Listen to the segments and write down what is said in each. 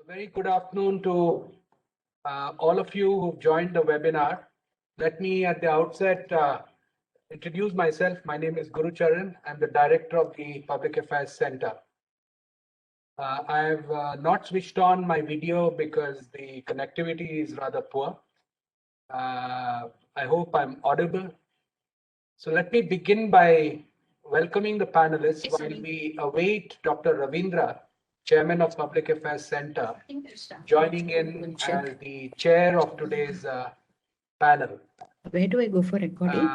A very good afternoon to all of you who've joined the webinar. Let me at the outset introduce myself. My name is Guru Charan. I'm the director of the Public Affairs Center. I've not switched on my video because the connectivity is rather poor. I hope I'm audible. So let me begin by welcoming the panelists while we await Dr. Ravindra, Chairman of Public Affairs Center, joining in as the chair of today's panel. Where do I go for recording?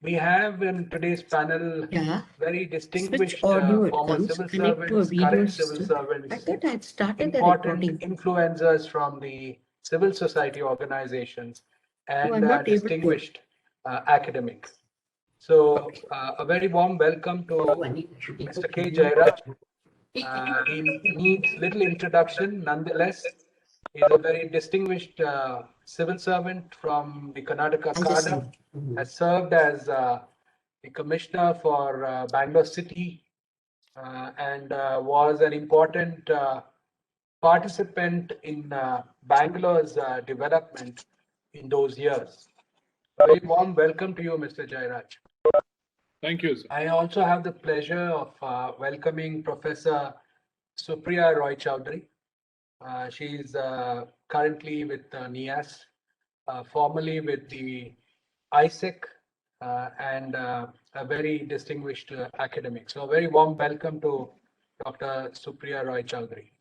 We have in today's panel very distinguished former civil servants, current civil servants, I thought I had started important the recording. influencers from the civil society organizations, and I'm not able to. distinguished academics. So a very warm welcome to Mr. K. Jairaj. He needs little introduction. Nonetheless, he's a very distinguished civil servant from the Karnataka cadre, has served as the commissioner for Bangalore City and was an important participant in Bangalore's development in those years. A very warm welcome to you, Mr. Jairaj. Thank you, sir. I also have the pleasure of welcoming Professor Supriya Roy Chowdhury. She is currently with NIAS, formerly with the ISEC, and a very distinguished academic. So a very warm welcome to Dr. Supriya Roy Chowdhury.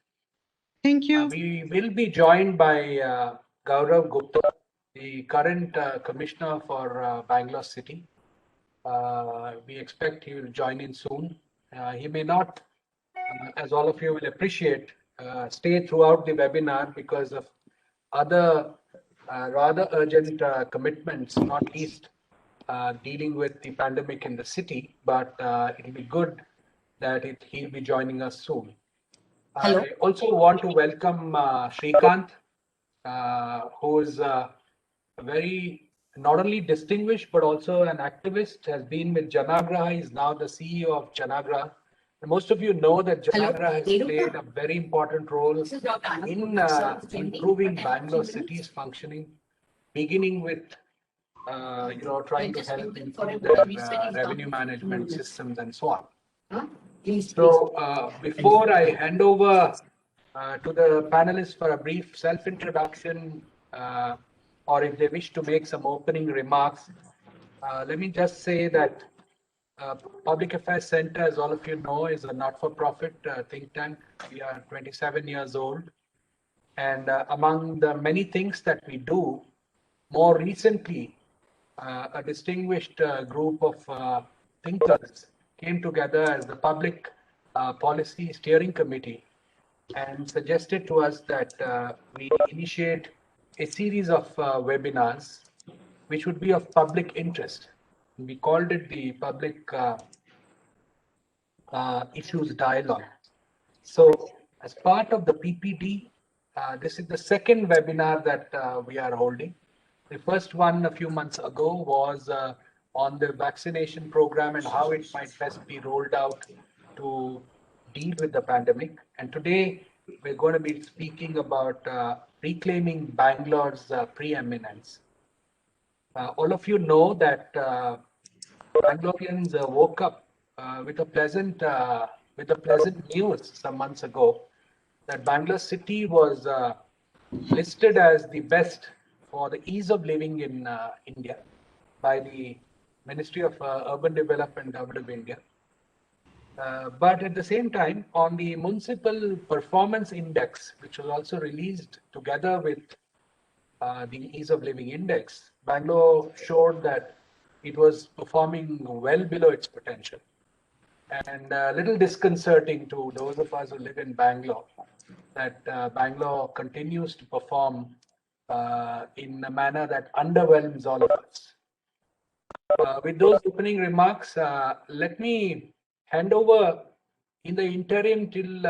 Thank you. We will be joined by Gaurav Gupta, the current commissioner for Bangalore City. We expect he will join in soon. He may not, as all of you will appreciate, stay throughout the webinar because of other rather urgent commitments, not least dealing with the pandemic in the city, but it will be good that he'll be joining us soon. Hello. I also want to welcome Srikanth, who is a very not only distinguished but also an activist, has been with Janaagraha, is now the CEO of Janaagraha. And most of you know that Janaagraha has played a very important role in improving Bangalore City's functioning, beginning with trying to help improve their revenue management systems and so on. So before I hand over to the panelists for a brief self-introduction, or if they wish to make some opening remarks, let me just say that Public Affairs Center, as all of you know, is a not-for-profit think tank. We are 27 years old. And among the many things that we do, more recently, a distinguished group of thinkers came together as the Public Policy Steering Committee and suggested to us that we initiate a series of webinars which would be of public interest. We called it the Public Issues Dialogue. So as part of the PPD, this is the second webinar that we are holding. The first one a few months ago was on the vaccination program and how it might best be rolled out to deal with the pandemic. And today we're going to be speaking about reclaiming Bangalore's preeminence. All of you know that Bangaloreans woke up with a pleasant news some months ago that Bangalore City was listed as the best for the ease of living in India by the Ministry of Urban Development of India. But at the same time, on the Municipal Performance Index, which was also released together with the Ease of Living Index, Bangalore showed that it was performing well below its potential. And a little disconcerting to those of us who live in Bangalore, that Bangalore continues to perform in a manner that underwhelms all of us. With those opening remarks, let me hand over in the interim till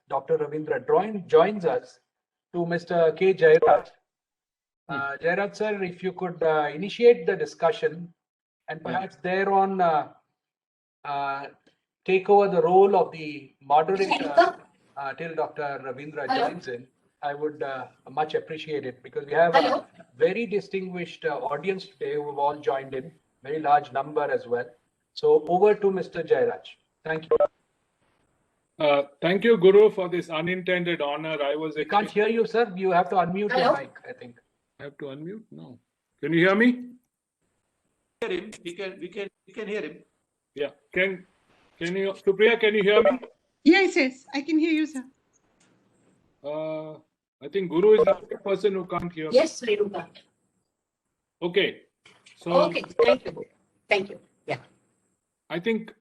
Dr. Ravindra joins us to Mr. K. Jairaj. Jairaj sir, if you could initiate the discussion and perhaps thereon take over the role of the moderator till Dr. Ravindra Hello. joins in, I would much appreciate it because we have Hello. a very distinguished audience today who have all joined in, very large number as well. So over to Mr. Jairaj. Thank you. Thank you, Guru, for this unintended honor. We can't hear you, sir. You have to unmute Hello? your mic, I think. I have to unmute? No. Can you hear me? Hear him. We can hear him. Yeah. Can you, Supriya, can you hear me? Yes, I can hear you, sir. I think Guru is the only person who can't hear me. Yes, Renuka. Okay. So Okay, thank you. Thank you. Yeah. I think,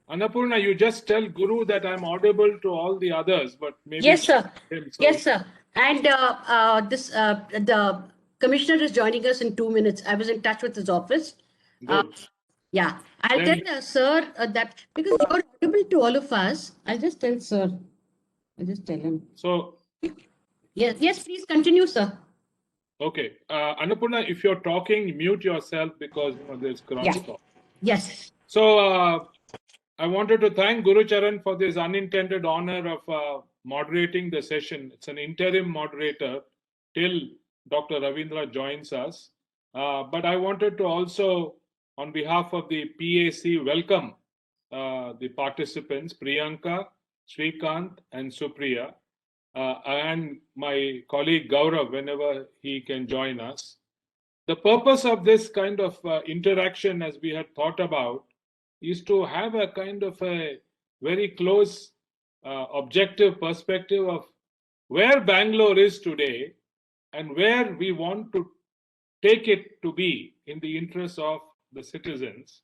Annapurna, you just tell Guru that I'm audible to all the others, but maybe. Yes, sir. him, so- Yes, sir. And the commissioner is joining us in 2 minutes. I was in touch with his office. Good. Yeah, I'll Then- tell sir that because you're audible to all of us. I'll just tell sir. I'll just tell him. So, Yes, please continue, sir. okay. Annapurna, if you're talking, mute yourself because there's crosstalk. Yes. So, I wanted to thank Guru Charan for this unintended honor of moderating the session. It's an interim moderator till Dr. Ravindra joins us. But I wanted to also, on behalf of the PAC, welcome the participants, Priyanka, Srikanth, and Supriya, and my colleague Gaurav, whenever he can join us. The purpose of this kind of interaction, as we had thought about, is to have a kind of a very close objective perspective of where Bangalore is today and where we want to take it to be in the interests of the citizens.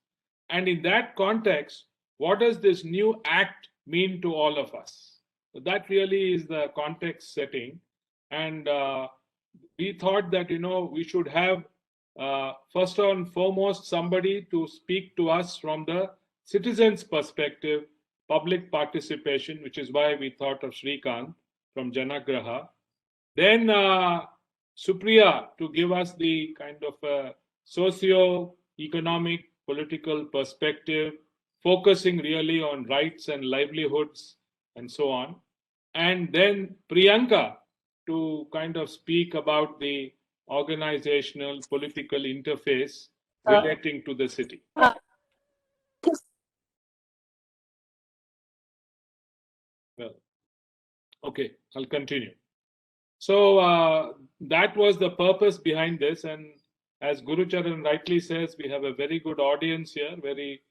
And in that context, what does this new act mean to all of us? So that really is the context setting. And we thought that, we should have first and foremost somebody to speak to us from the citizens' perspective, public participation, which is why we thought of Srikanth from Janaagraha. Then Supriya to give us the kind of socio-economic political perspective, focusing really on rights and livelihoods and so on. And then Priyanka to kind of speak about the organizational political interface relating to the city. Well, okay, I'll continue. So that was the purpose behind this. And as Guru Charan rightly says, we have a very good audience here, very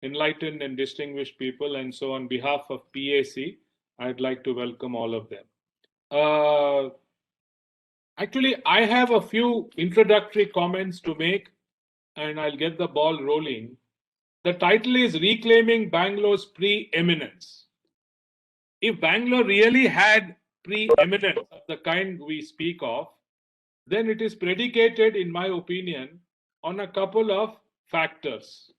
enlightened and distinguished people. And so on behalf of PAC, I'd like to welcome all of them. Actually, I have a few introductory comments to make, and I'll get the ball rolling. The title is Reclaiming Bangalore's Pre-Eminence. If Bangalore really had pre-eminence of the kind we speak of, then it is predicated, in my opinion, on a couple of factors.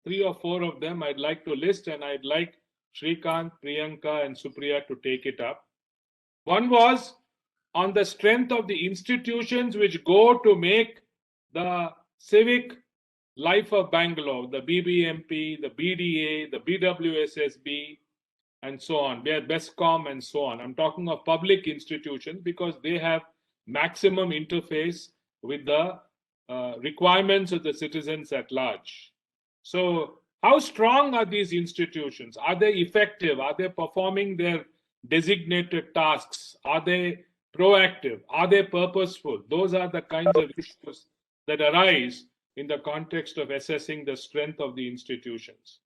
3 or 4 of them I'd like to list, and I'd like Srikanth, Priyanka, and Supriya to take it up. One was on the strength of the institutions which go to make the civic life of Bangalore, the Bbmt, the BDA, the BWSSB, and so on, BESCOM and so on. I'm talking of public institutions because they have maximum interface with the requirements of the citizens at large. So how strong are these institutions? Are they effective? Are they performing their designated tasks? Are they proactive? Are they purposeful? Those are the kinds of issues that arise in the context of assessing the strength of the institutions.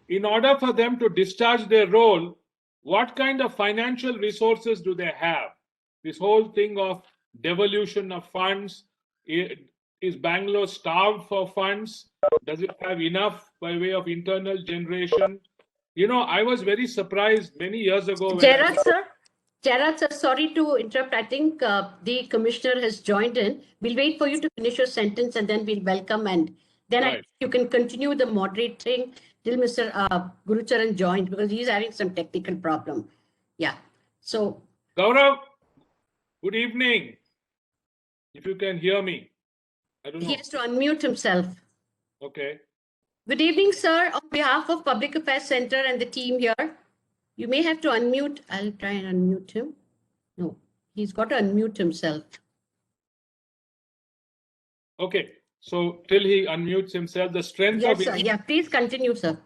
In order for them to discharge their role, what kind of financial resources do they have? This whole thing of devolution of funds, is Bangalore starved for funds? Does it have enough by way of internal generation? I was very surprised many years ago. Jairaj sir, sorry to interrupt. I think the commissioner has joined in. We'll wait for you to finish your sentence and then we'll welcome, and then Right. you can continue the moderating till Mr. Guru Charan joined because he's having some technical problem. Yeah. So Gaurav, good evening. If you can hear me. I don't know. he has to unmute himself. Okay. Good evening, sir. On behalf of Public Affairs Center and the team here, You may have to unmute. I'll try and unmute him. No, he's got to unmute himself. Okay, so till he unmutes himself, the strength Yes, of sir. Yeah, please continue, sir.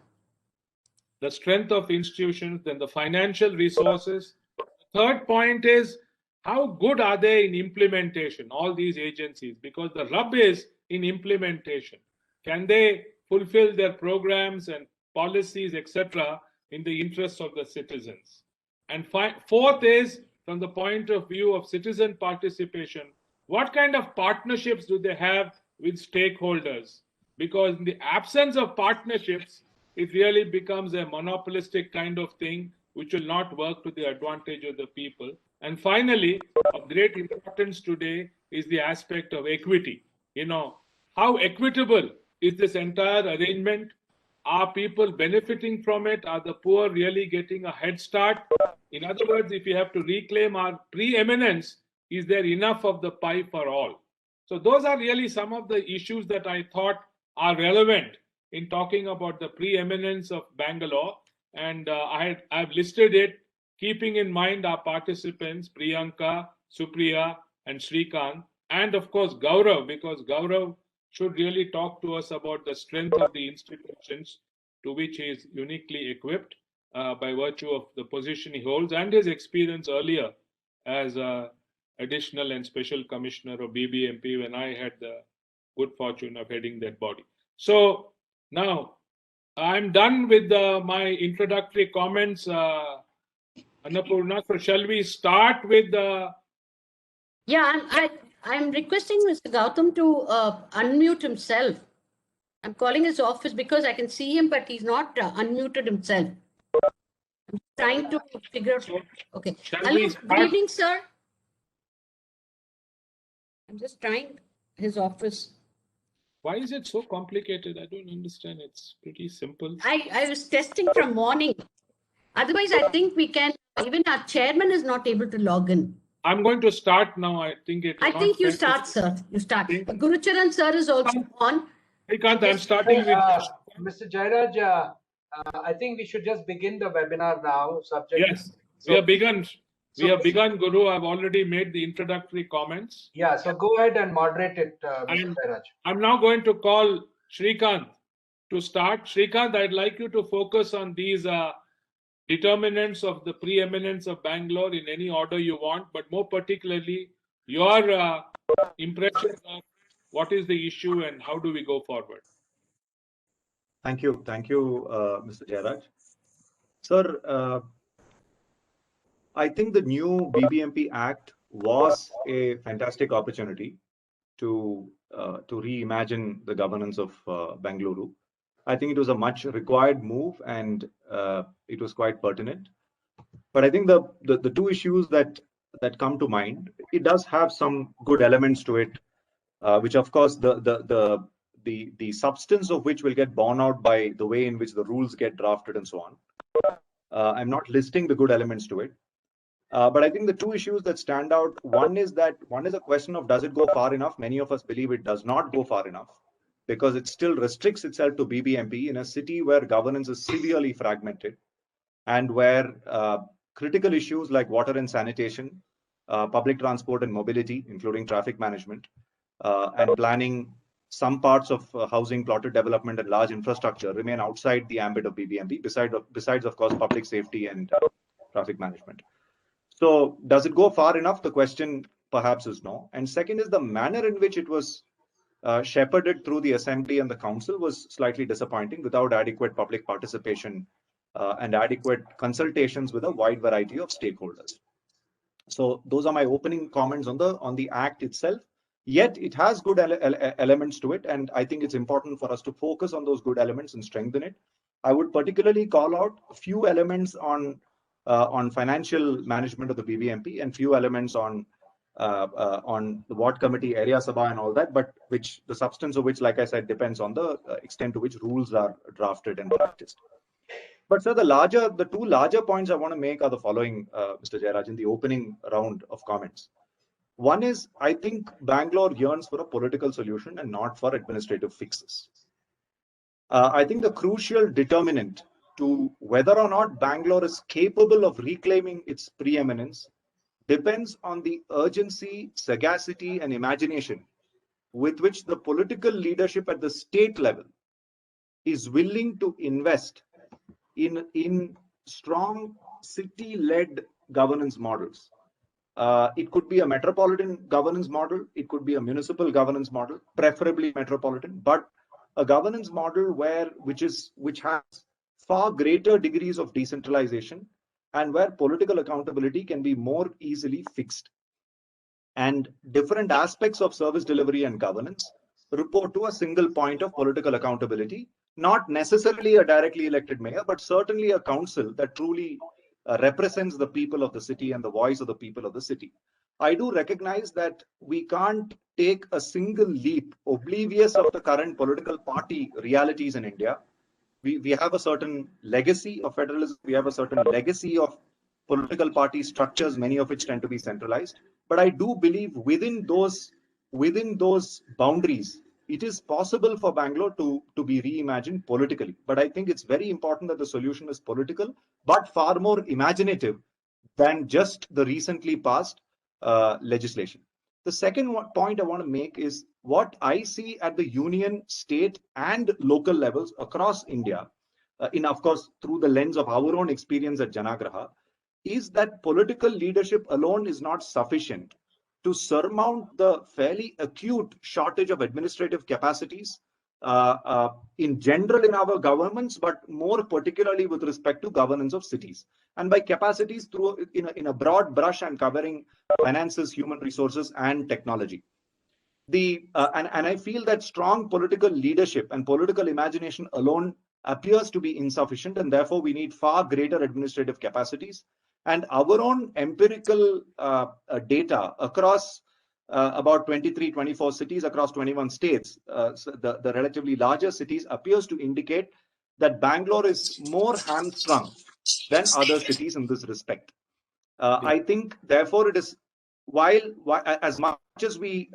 the strength of institutions, then the financial resources. Third point is how good are they in implementation, all these agencies, because the rub is in implementation. Can they fulfill their programs and policies, etc., in the interests of the citizens? And fourth is from the point of view of citizen participation, what kind of partnerships do they have with stakeholders? Because in the absence of partnerships, it really becomes a monopolistic kind of thing, which will not work to the advantage of the people. And finally, of great importance today is the aspect of equity. You know, how equitable is this entire arrangement? Are people benefiting from it? Are the poor really getting a head start? In other words, if we have to reclaim our preeminence, is there enough of the pie for all? So those are really some of the issues that I thought are relevant in talking about the preeminence of Bangalore. And I've listed it, keeping in mind our participants, Priyanka, Supriya, and Srikanth, and of course Gaurav, because Gaurav should really talk to us about the strength of the institutions to which he is uniquely equipped by virtue of the position he holds and his experience earlier as additional and special commissioner of Bbmt when I had the good fortune of heading that body. So now I'm done with my introductory comments, Annapurna. So shall we start with the... Yeah, I'm requesting Mr. Gautam to unmute himself. I'm calling his office because I can see him, but he's not unmuted himself. I'm trying to figure out. Okay. Hello, good evening, sir. I'm just trying his office. Why is it so complicated? I don't understand. It's pretty simple. I was testing from morning. Otherwise, I think we can, even our chairman is not able to log in. I'm going to start now. I think you start, sir. You start. Gurucharan sir is also on. Srikanth, I'm starting with Mr. Jairaj. I think we should just begin the webinar now. Yes, so, we have begun. We have begun, Guru. I've already made the introductory comments. Yeah, so go ahead and moderate it, Mr. Jairaj. I'm now going to call Srikanth to start. Srikanth, I'd like you to focus on these determinants of the preeminence of Bangalore in any order you want, but more particularly your impressions of what is the issue and how do we go forward. Thank you, Mr. Jairaj. Sir, I think the new BBMP Act was a fantastic opportunity to reimagine the governance of Bengaluru. I think it was a much required move and it was quite pertinent. But I think the two issues that come to mind, it does have some good elements to it, which of course the substance of which will get borne out by the way in which the rules get drafted and so on. I'm not listing the good elements to it. But I think the two issues that stand out, one is a question of does it go far enough? Many of us believe it does not go far enough because it still restricts itself to BBMP in a city where governance is severely fragmented and where critical issues like water and sanitation, public transport and mobility, including traffic management, and planning, some parts of housing, plotted development and large infrastructure remain outside the ambit of BBMP, besides of course, public safety and traffic management. So does it go far enough? The question perhaps is no. And second is the manner in which it was shepherded through the assembly and the council was slightly disappointing without adequate public participation and adequate consultations with a wide variety of stakeholders. So those are my opening comments on the act itself. Yet it has good elements to it, and I think it's important for us to focus on those good elements and strengthen it. I would particularly call out a few elements on financial management of the BBMP and few elements on the ward committee, area sabha and all that, but which the substance of which, like I said, depends on the extent to which rules are drafted and practiced. But sir, the two larger points I want to make are the following, Mr. Jairaj, in the opening round of comments. One is, I think Bangalore yearns for a political solution and not for administrative fixes. I think the crucial determinant to whether or not Bangalore is capable of reclaiming its preeminence depends on the urgency, sagacity, and imagination with which the political leadership at the state level is willing to invest in strong city-led governance models. It could be a metropolitan governance model, it could be a municipal governance model, preferably metropolitan, but a governance model which has far greater degrees of decentralization and where political accountability can be more easily fixed. And different aspects of service delivery and governance report to a single point of political accountability, not necessarily a directly elected mayor, but certainly a council that truly represents the people of the city and the voice of the people of the city. I do recognize that we can't take a single leap oblivious of the current political party realities in India. We have a certain legacy of federalism. We have a certain legacy of political party structures, many of which tend to be centralized. But I do believe within those boundaries, it is possible for Bangalore to be reimagined politically. But I think it's very important that the solution is political, but far more imaginative than just the recently passed legislation. The second point I want to make is what I see at the union, state, and local levels across India, of course, through the lens of our own experience at Janaagraha, is that political leadership alone is not sufficient to surmount the fairly acute shortage of administrative capacities in general in our governments, but more particularly with respect to governance of cities. And by capacities, in a broad brush, I'm covering finances, human resources, and technology. And I feel that strong political leadership and political imagination alone appears to be insufficient, and therefore we need far greater administrative capacities. And our own empirical data across about 23, 24 cities across 21 states, so the relatively larger cities, appears to indicate that Bangalore is more hamstrung than other cities in this respect. I think, therefore, it is while as much as we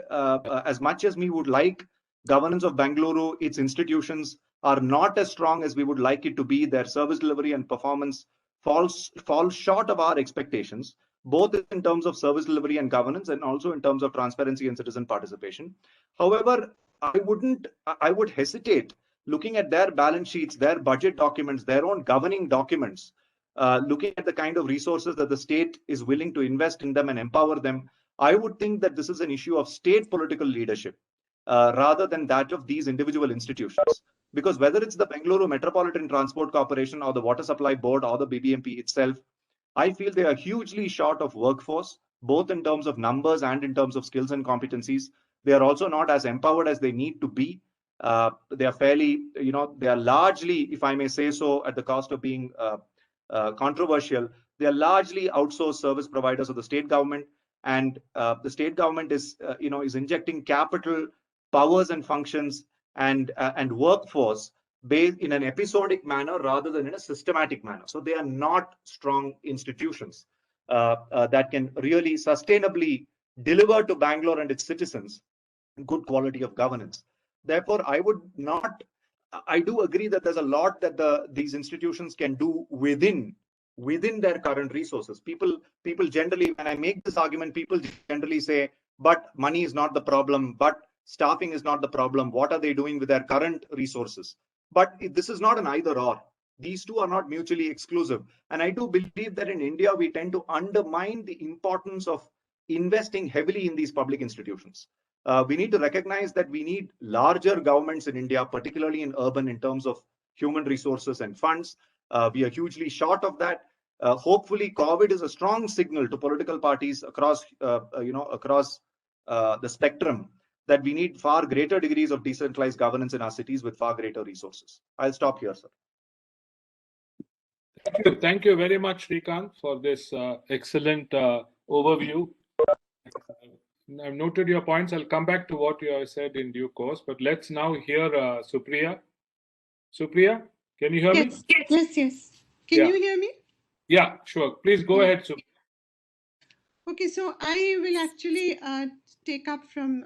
would like governance of Bengaluru, its institutions are not as strong as we would like it to be. Their service delivery and performance falls short of our expectations, both in terms of service delivery and governance, and also in terms of transparency and citizen participation. However, I would hesitate looking at their balance sheets, their budget documents, their own governing documents, looking at the kind of resources that the state is willing to invest in them and empower them. I would think that this is an issue of state political leadership rather than that of these individual institutions. Because whether it's the Bengaluru Metropolitan Transport Corporation or the Water Supply Board or the Bbmt itself, I feel they are hugely short of workforce, both in terms of numbers and in terms of skills and competencies. They are also not as empowered as they need to be. They are fairly, they are largely, if I may say so, at the cost of being controversial, they are largely outsourced service providers of the state government, and the state government is injecting capital, powers and functions and workforce based in an episodic manner rather than in a systematic manner. So they are not strong institutions that can really sustainably deliver to Bangalore and its citizens good quality of governance. Therefore, I do agree that there's a lot that these institutions can do within their current resources. People generally, when I make this argument, people generally say, but money is not the problem, but staffing is not the problem. What are they doing with their current resources? But this is not an either or. These two are not mutually exclusive. And I do believe that in India, we tend to undermine the importance of investing heavily in these public institutions. We need to recognize that we need larger governments in India, particularly in urban, in terms of human resources and funds. We are hugely short of that. Hopefully, COVID is a strong signal to political parties across the spectrum that we need far greater degrees of decentralized governance in our cities with far greater resources. I'll stop here, sir. Thank you very much, Srikanth, for this excellent overview. I've noted your points. I'll come back to what you have said in due course, but let's now hear Supriya. Supriya, can you hear me? Yes. Can you hear me? Yeah, sure. Please go ahead, Supriya. Okay, so I will actually take up from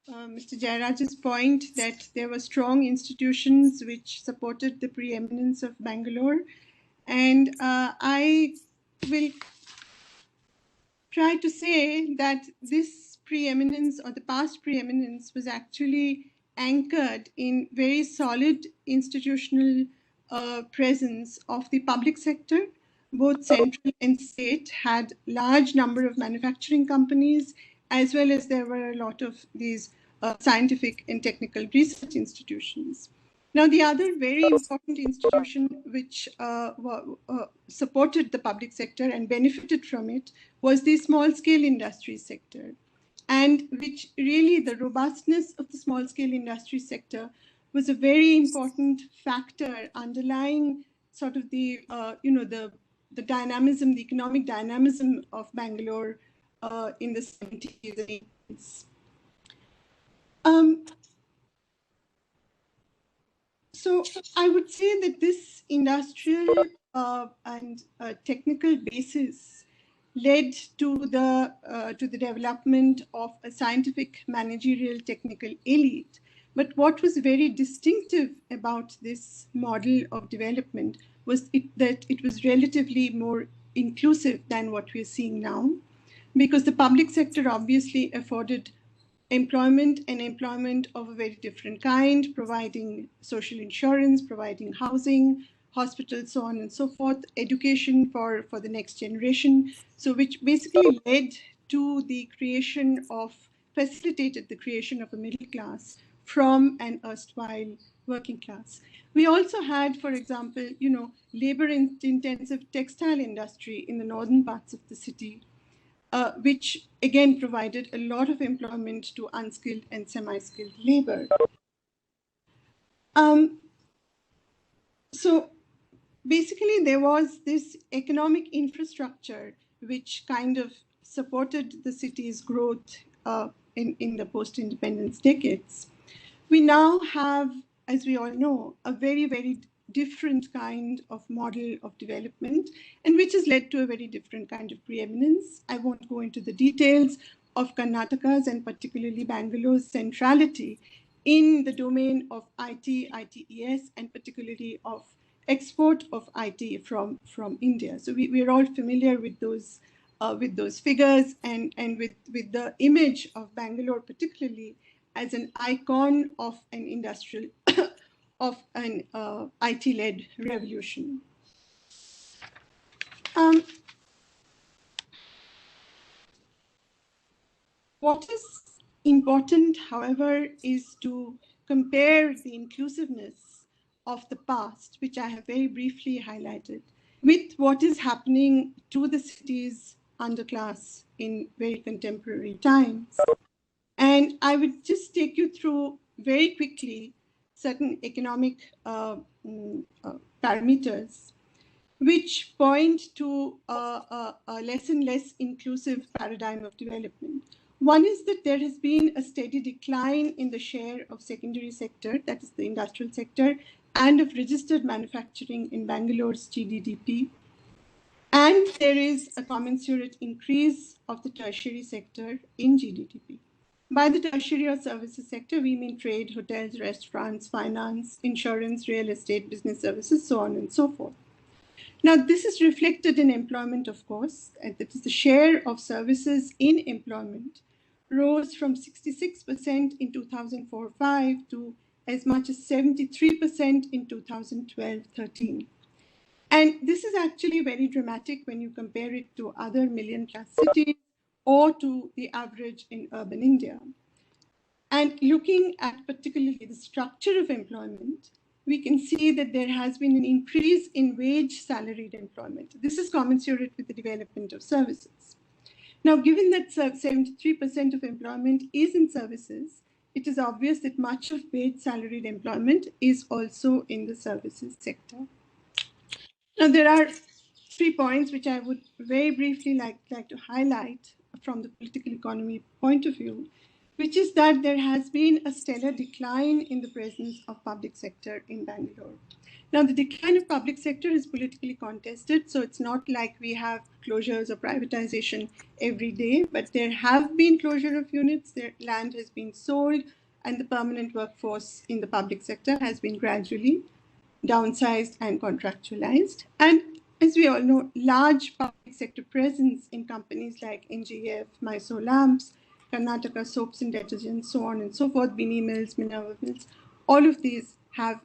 Mr. Jairaj's point that there were strong institutions which supported the preeminence of Bangalore. And I will try to say that this preeminence or the past preeminence was actually anchored in very solid institutional presence of the public sector. Both central and state had large number of manufacturing companies, as well as there were a lot of these scientific and technical research institutions. Now, the other very important institution which supported the public sector and benefited from it was the small-scale industry sector, and which really the robustness of the small-scale industry sector was a very important factor underlying sort of the the dynamism, the economic dynamism of Bangalore in the 70s and 80s. So I would say that this industrial and technical basis led to the development of a scientific, managerial, technical elite. But what was very distinctive about this model of development was that it was relatively more inclusive than what we're seeing now, because the public sector obviously afforded employment and employment of a very different kind, providing social insurance, providing housing, hospitals, so on and so forth, education for the next generation. So which basically led to the creation of, facilitated the creation of a middle class from an erstwhile working class. We also had, for example, labor-intensive textile industry in the northern parts of the city, which again provided a lot of employment to unskilled and semi-skilled labor. So basically there was this economic infrastructure which kind of supported the city's growth in the post-independence decades. We now have, as we all know, a very, very different kind of model of development, and which has led to a very different kind of preeminence. I won't go into the details of Karnataka's and particularly Bangalore's centrality in the domain of IT, ITES, and particularly of export of IT from India. So we're all familiar with those figures and with the image of Bangalore particularly as an icon of an industrial, of an IT-led revolution. What is important, however, is to compare the inclusiveness of the past, which I have very briefly highlighted, with what is happening to the city's underclass in very contemporary times. And I would just take you through very quickly certain economic parameters which point to a less and less inclusive paradigm of development. One is that there has been a steady decline in the share of secondary sector, that is the industrial sector, and of registered manufacturing in Bangalore's GDP. And there is a commensurate increase of the tertiary sector in GDP. By the tertiary or services sector, we mean trade, hotels, restaurants, finance, insurance, real estate, business services, so on and so forth. Now, this is reflected in employment, of course, and that is the share of services in employment rose from 66% in 2004-05 to as much as 73% in 2012-13. And this is actually very dramatic when you compare it to other million-plus cities or to the average in urban India. And looking at particularly the structure of employment, we can see that there has been an increase in wage salaried employment. This is commensurate with the development of services. Now, given that 73% of employment is in services, it is obvious that much of wage salaried employment is also in the services sector. Now, there are 3 points which I would very briefly like to highlight from the political economy point of view. which is that there has been a stellar decline in the presence of public sector in Bangalore. Now, the decline of public sector is politically contested, so it's not like we have closures or privatization every day, but there have been closure of units, their land has been sold, and the permanent workforce in the public sector has been gradually downsized and contractualized. And as we all know, large public sector presence in companies like NGF, Mysore Lamps, Karnataka Soaps and Detergents, so on and so forth, Bini Mills, Minerva Mills, all of these have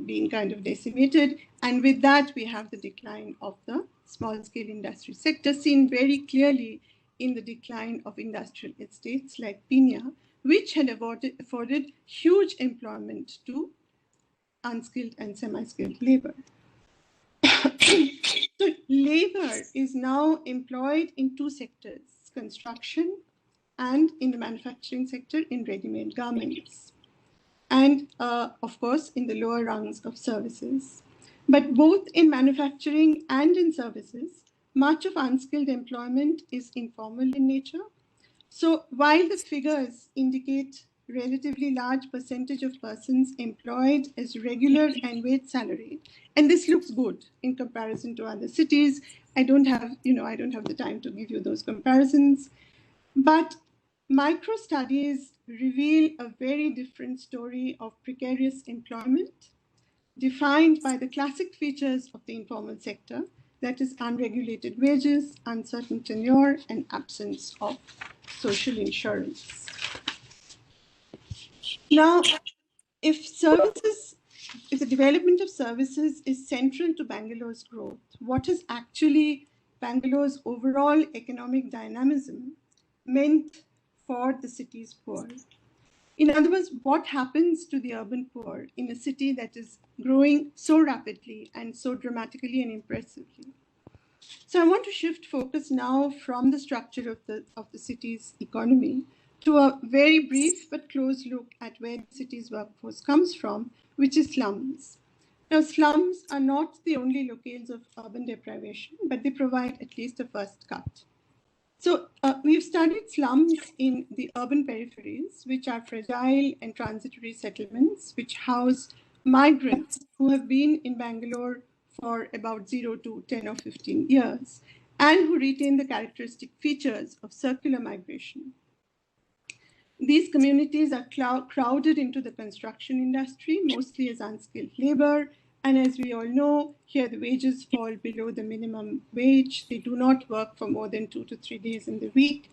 been kind of decimated. And with that, we have the decline of the small-scale industry sector, seen very clearly in the decline of industrial estates like Pinya, which had afforded huge employment to unskilled and semi-skilled labor. So labor is now employed in two sectors, construction and in the manufacturing sector in ready-made garments. And of course, in the lower rungs of services. But both in manufacturing and in services, much of unskilled employment is informal in nature. So while the figures indicate relatively large percentage of persons employed as regular and wage salary, and this looks good in comparison to other cities. I don't have the time to give you those comparisons, but micro studies reveal a very different story of precarious employment defined by the classic features of the informal sector, that is unregulated wages, uncertain tenure, and absence of social insurance. Now, if the development of services is central to Bangalore's growth, what is actually Bangalore's overall economic dynamism meant for the city's poor? In other words, what happens to the urban poor in a city that is growing so rapidly and so dramatically and impressively? So I want to shift focus now from the structure of the city's economy to a very brief but close look at where the city's workforce comes from, which is slums. Now, slums are not the only locales of urban deprivation, but they provide at least a first cut. So we've studied slums in the urban peripheries, which are fragile and transitory settlements, which house migrants who have been in Bangalore for about 0 to 10 or 15 years, and who retain the characteristic features of circular migration. These communities are crowded into the construction industry, mostly as unskilled labor. And as we all know, here the wages fall below the minimum wage. They do not work for more than 2 to 3 days in the week.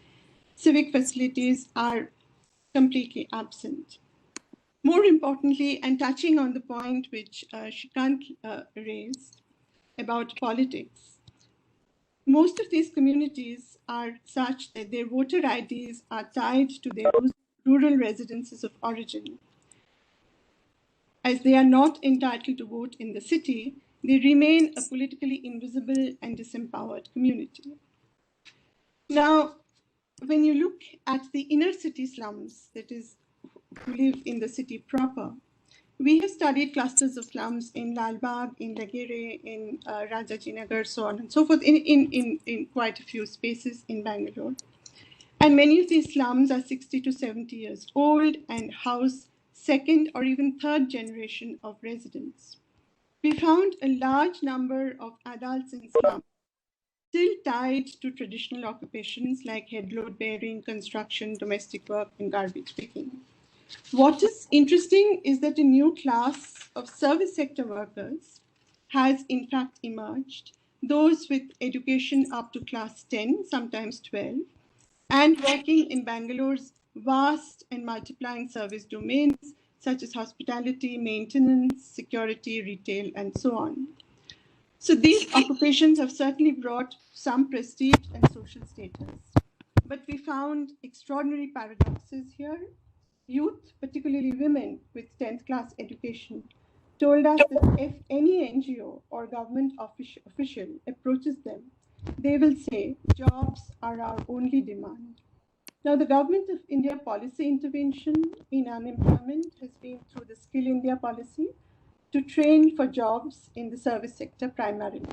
Civic facilities are completely absent. More importantly, and touching on the point which Srikanth raised about politics, most of these communities are such that their voter IDs are tied to their rural residences of origin. As they are not entitled to vote in the city, they remain a politically invisible and disempowered community. Now, when you look at the inner city slums, that is, who live in the city proper, we have studied clusters of slums in Lalbagh, in Lagere, in Rajajinagar, so on and so forth, in quite a few spaces in Bangalore. And many of these slums are 60 to 70 years old and house second or even third generation of residents. We found a large number of adults in slums still tied to traditional occupations like headload bearing, construction, domestic work, and garbage picking. What is interesting is that a new class of service sector workers has in fact emerged, those with education up to class 10, sometimes 12, and working in Bangalore's vast and multiplying service domains such as hospitality, maintenance, security, retail, and so on. So these occupations have certainly brought some prestige and social status. But we found extraordinary paradoxes here. Youth, particularly women with 10th class education, told us that if any NGO or government official approaches them, they will say, jobs are our only demand. Now, the Government of India policy intervention in unemployment has been through the Skill India policy to train for jobs in the service sector primarily.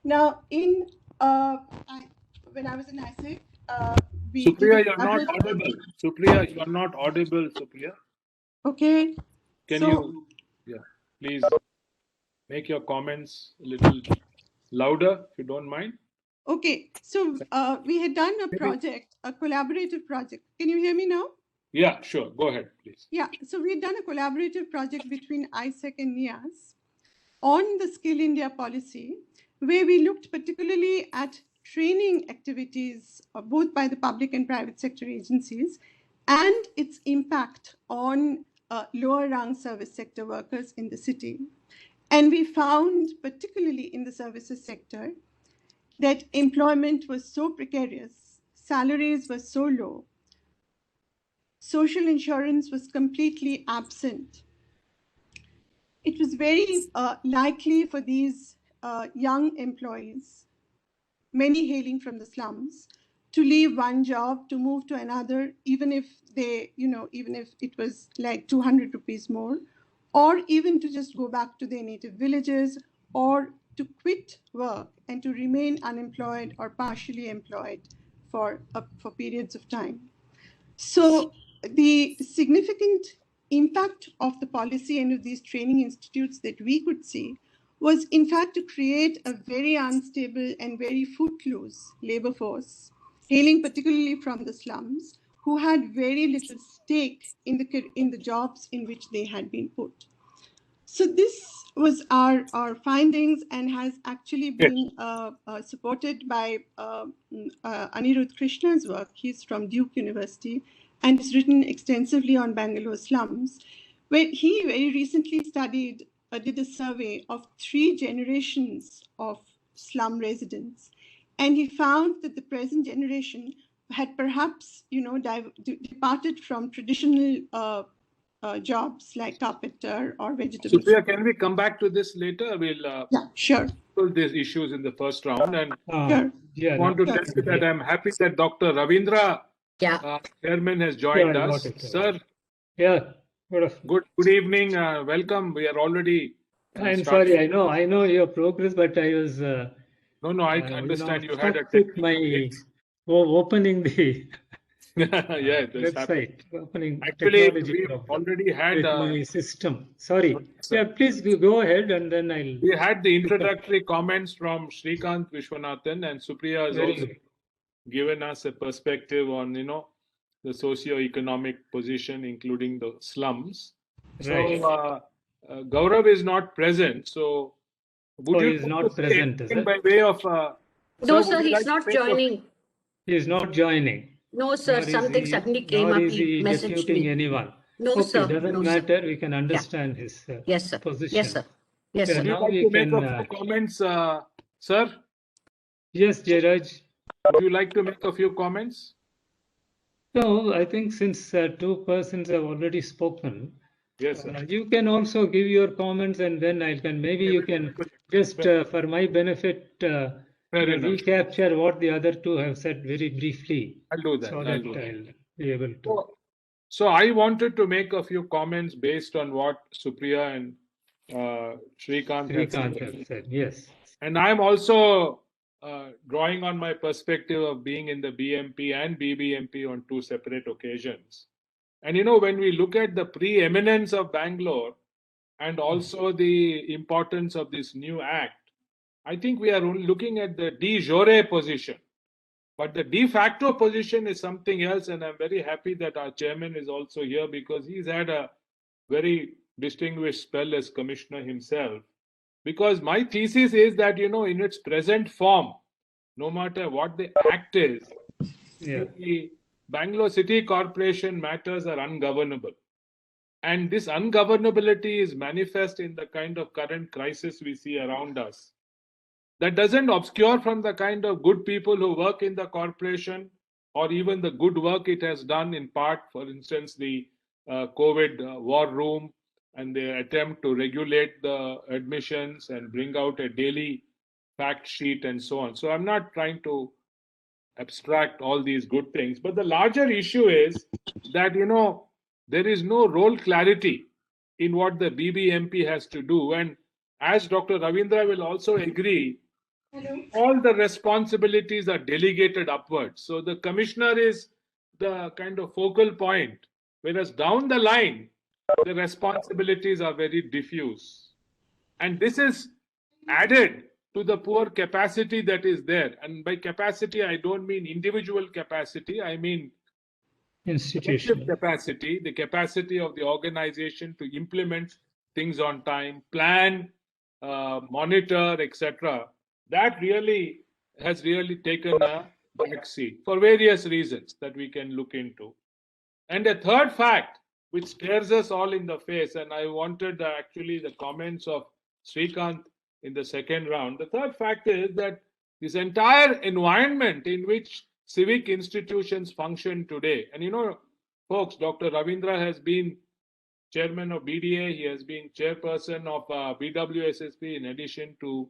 Now, when I was in ISEC, we Supriya, did you're not audible. Supriya, you're not audible, Supriya. Okay. Can So- you, please make your comments a little louder, if you don't mind? Okay, so we had done a project, a collaborative project. Can you hear me now? Yeah, sure. Go ahead, please. Yeah, so we had done a collaborative project between ISEC and NIAS on the Skill India policy, where we looked particularly at training activities, both by the public and private sector agencies, and its impact on lower rung service sector workers in the city. And we found, particularly in the services sector, that employment was so precarious, salaries were so low, social insurance was completely absent. It was very likely for these young employees, many hailing from the slums, to leave one job to move to another, even if even if it was like 200 rupees more, or even to just go back to their native villages, or to quit work and to remain unemployed or partially employed for periods of time. So the significant impact of the policy and of these training institutes that we could see was in fact to create a very unstable and very footloose labor force, hailing particularly from the slums, who had very little stake in the jobs in which they had been put. So this was our findings and has actually been supported by Anirudh Krishna's work. He's from Duke University and has written extensively on Bangalore slums, where he very recently did a survey of 3 generations of slum residents. And he found that the present generation had perhaps, departed from traditional jobs like carpenter or vegetable. Supriya, can we come back to this later? We'll yeah, sure. tackle these issues in the first round. And Sure. I want to tell you that I'm happy that Dr. Ravindra, chairman, has joined us. Sir, good evening. Welcome. We are already. I'm sorry. I know your progress, but I was. No, I understand you had a with my opening the website. Opening actually, we already had my system. Sorry. Yeah, please go ahead, and then I'll. We had the introductory comments from Srikanth Vishwanathan, and Supriya has also given us a perspective on the socio-economic position, including the slums. Right. So Gaurav is not present. So would you? He is not present, is it? By way of. No, sir, he's not joining. He is not joining. No, sir, something suddenly came up. He messaged me. Anyone. No, okay, sir. Doesn't matter. We can understand his yes, sir. position. Yes, sir. Yes, sir. Now we can make a few comments, sir. Yes, Jairaj. Would you like to make a few comments? No, I think since 2 persons have already spoken, yes, sir. You can also give your comments, and then I can you can just for my benefit recapture what the other 2 have said very briefly. I'll do that. So that I'll be able to. So I wanted to make a few comments based on what Supriya and Srikanth have said. Yes. And I'm also drawing on my perspective of being in the BMP and Bbmt on 2 separate occasions. And when we look at the Pre-Eminence of Bangalore and also the importance of this new act, I think we are looking at the de jure position. But the de facto position is something else, and I'm very happy that our chairman is also here because he's had a very distinguished spell as commissioner himself. Because my thesis is that, in its present form, no matter what the act is, the Bangalore City Corporation matters are ungovernable. And this ungovernability is manifest in the kind of current crisis we see around us. That doesn't obscure from the kind of good people who work in the corporation or even the good work it has done in part, for instance, the COVID war room and the attempt to regulate the admissions and bring out a daily fact sheet and so on. So I'm not trying to abstract all these good things, but the larger issue is that, there is no role clarity in what the BBMP has to do. And as Dr. Ravindra will also agree, all the responsibilities are delegated upwards. So the commissioner is the kind of focal point, whereas down the line, the responsibilities are very diffuse. And this is added to the poor capacity that is there. And by capacity, I don't mean individual capacity, I mean Institutional capacity, the capacity of the organization to implement things on time, plan, monitor, etc. That really has really taken a backseat for various reasons that we can look into. And a third fact which stares us all in the face, and I wanted actually the comments of Srikanth in the second round. The third fact is that this entire environment in which civic institutions function today, and you know, folks, Dr. Ravindra has been chairman of BDA, he has been chairperson of BWSSP in addition to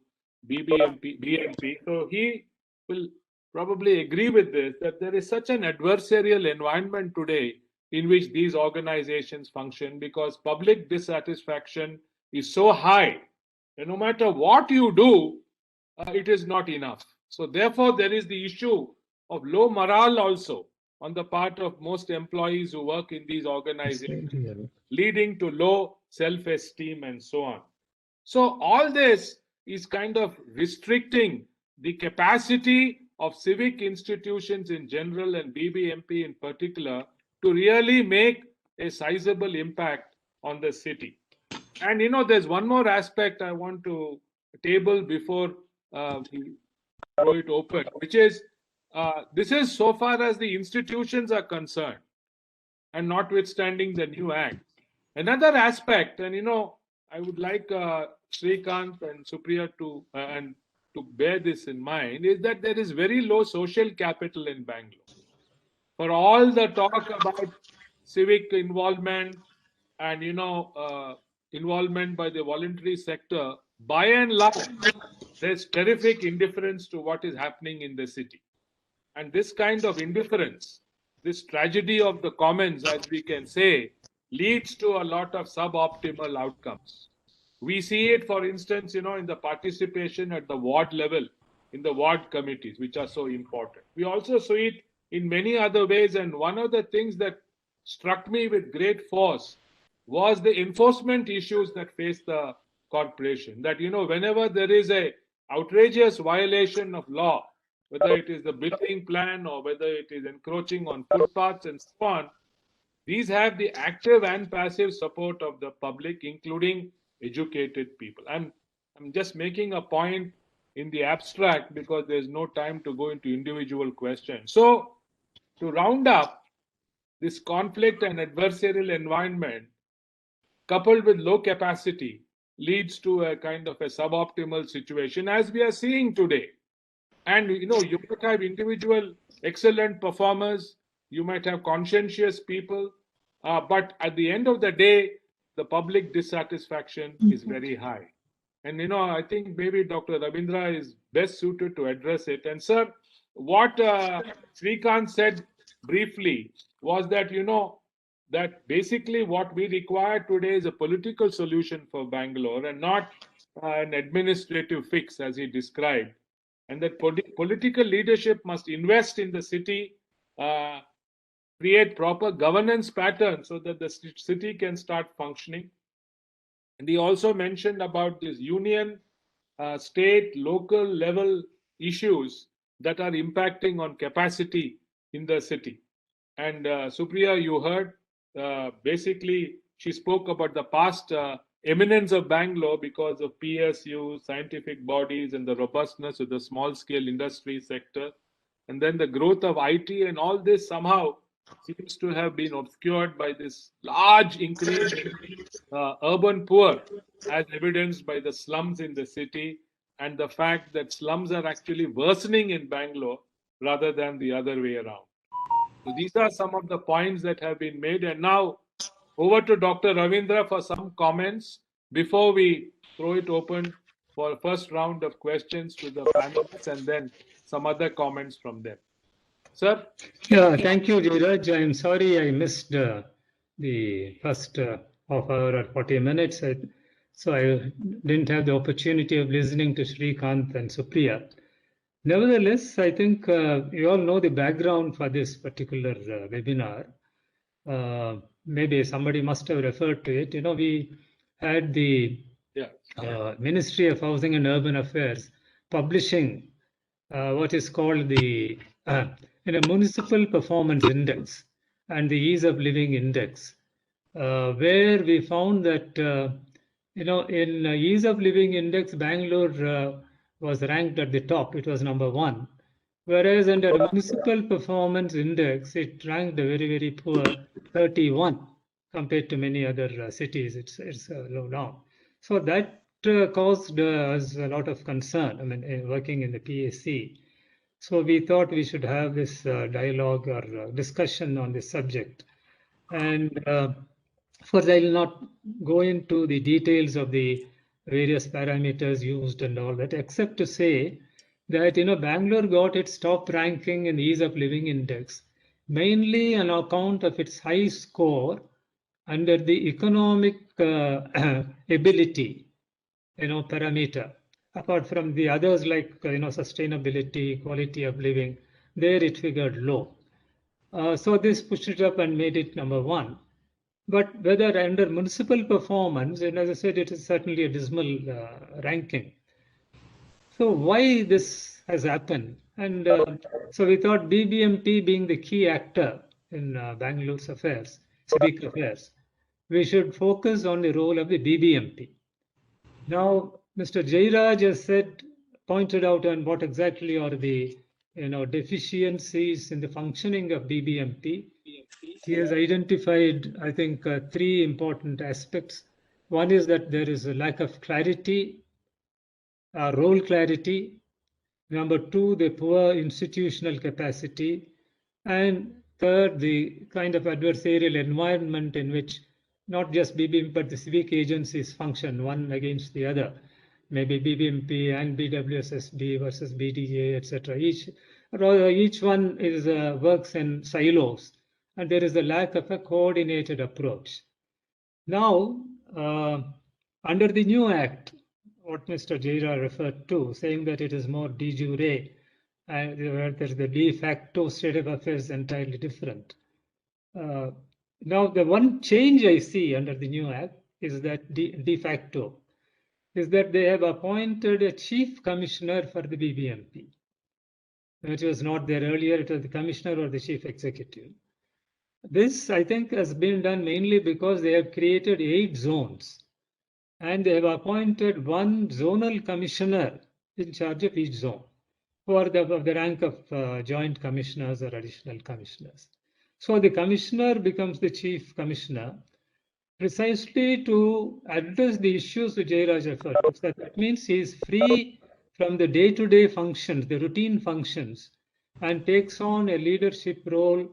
BMP. So he will probably agree with this, that there is such an adversarial environment today in which these organizations function because public dissatisfaction is so high that no matter what you do, it is not enough. So therefore, there is the issue of low morale also on the part of most employees who work in these organizations, leading to low self-esteem and so on. So all this is kind of restricting the capacity of civic institutions in general and BBMP in particular to really make a sizable impact on the city. And you know, there's one more aspect I want to table before we throw it open, which is this is so far as the institutions are concerned, and notwithstanding the new act. Another aspect, and you know, I would like Srikanth and Supriya to bear this in mind, is that there is very low social capital in Bangalore. For all the talk about civic involvement and you know involvement by the voluntary sector, by and large, there's terrific indifference to what is happening in the city. And this kind of indifference, this tragedy of the commons, as we can say, leads to a lot of suboptimal outcomes. We see it, for instance, you know, in the participation at the ward level, in the ward committees, which are so important. We also see it in many other ways. And one of the things that struck me with great force was the enforcement issues that face the corporation. That, you know, whenever there is a outrageous violation of law, whether it is the building plan or whether it is encroaching on footpaths and so on, these have the active and passive support of the public, including educated people. I'm just making a point in the abstract because there's no time to go into individual questions. So to round up, this conflict and adversarial environment coupled with low capacity leads to a kind of a suboptimal situation as we are seeing today. And you know, you might have individual excellent performers, you might have conscientious people, but at the end of the day, the public dissatisfaction is very high. And you know, I think maybe Dr. Ravindra is best suited to address it. And sir, what Srikanth said briefly was that, you know, that basically what we require today is a political solution for Bangalore and not an administrative fix as he described. And that political leadership must invest in the city, create proper governance patterns so that the city can start functioning. And he also mentioned about this union, state, local level issues that are impacting on capacity in the city. And Supriya, you heard, basically, she spoke about the past eminence of Bangalore because of PSU, scientific bodies, and the robustness of the small-scale industry sector. And then the growth of IT and all this somehow seems to have been obscured by this large increase in urban poor, as evidenced by the slums in the city and the fact that slums are actually worsening in Bangalore rather than the other way around. So these are some of the points that have been made. And now over to Dr. Ravindra for some comments before we throw it open for a first round of questions to the panelists and then some other comments from them. Sir? Yeah, thank you, Jairaj. I'm sorry I missed the first half hour or 40 minutes. so I didn't have the opportunity of listening to Srikanth and Supriya. Nevertheless, I think you all know the background for this particular webinar. Maybe somebody must have referred to it. We had the Ministry of Housing and Urban Affairs publishing what is called the Municipal Performance Index and the Ease of Living Index, where we found that in Ease of Living Index, Bangalore was ranked at the top. It was number 1. Whereas under Municipal Performance Index, it ranked a very, very poor 31 compared to many other cities. It's low down. So that caused us a lot of concern, working in the PAC. So we thought we should have this dialogue or discussion on this subject. And of course, I will not go into the details of the various parameters used and all that, except to say that Bangalore got its top ranking in the Ease of Living Index, mainly on account of its high score under the economic ability parameter. Apart from the others like sustainability, quality of living, there it figured low. So this pushed it up and made it number 1. But whether under municipal performance, and as I said, it is certainly a dismal ranking. So why this has happened? And so we thought Bbmt being the key actor in Bangalore's affairs, civic affairs, we should focus on the role of the Bbmt. Now, Mr. Jairaj has pointed out on what exactly are the deficiencies in the functioning of Bbmt. He has identified, I think, 3 important aspects. One is that there is a lack of clarity, role clarity. Number 2, the poor institutional capacity. And third, the kind of adversarial environment in which not just BBMP, but the civic agencies function one against the other. Maybe BBMP and BWSSB versus BDA, etc. Each one is works in silos, and there is a lack of a coordinated approach. Now, under the new act, what Mr. Jairaj referred to, saying that it is more de jure, and where there's the de facto state of affairs entirely different. Now, the one change I see under the new act is that de facto is that they have appointed a chief commissioner for the BBMP, which was not there earlier. It was the commissioner or the chief executive. This, I think, has been done mainly because they have created 8 zones, and they have appointed 1 zonal commissioner in charge of each zone, for the rank of joint commissioners or additional commissioners. So the commissioner becomes the chief commissioner precisely to address the issues which Jairaj referred to. So that means he is free from the day-to-day functions, the routine functions, and takes on a leadership role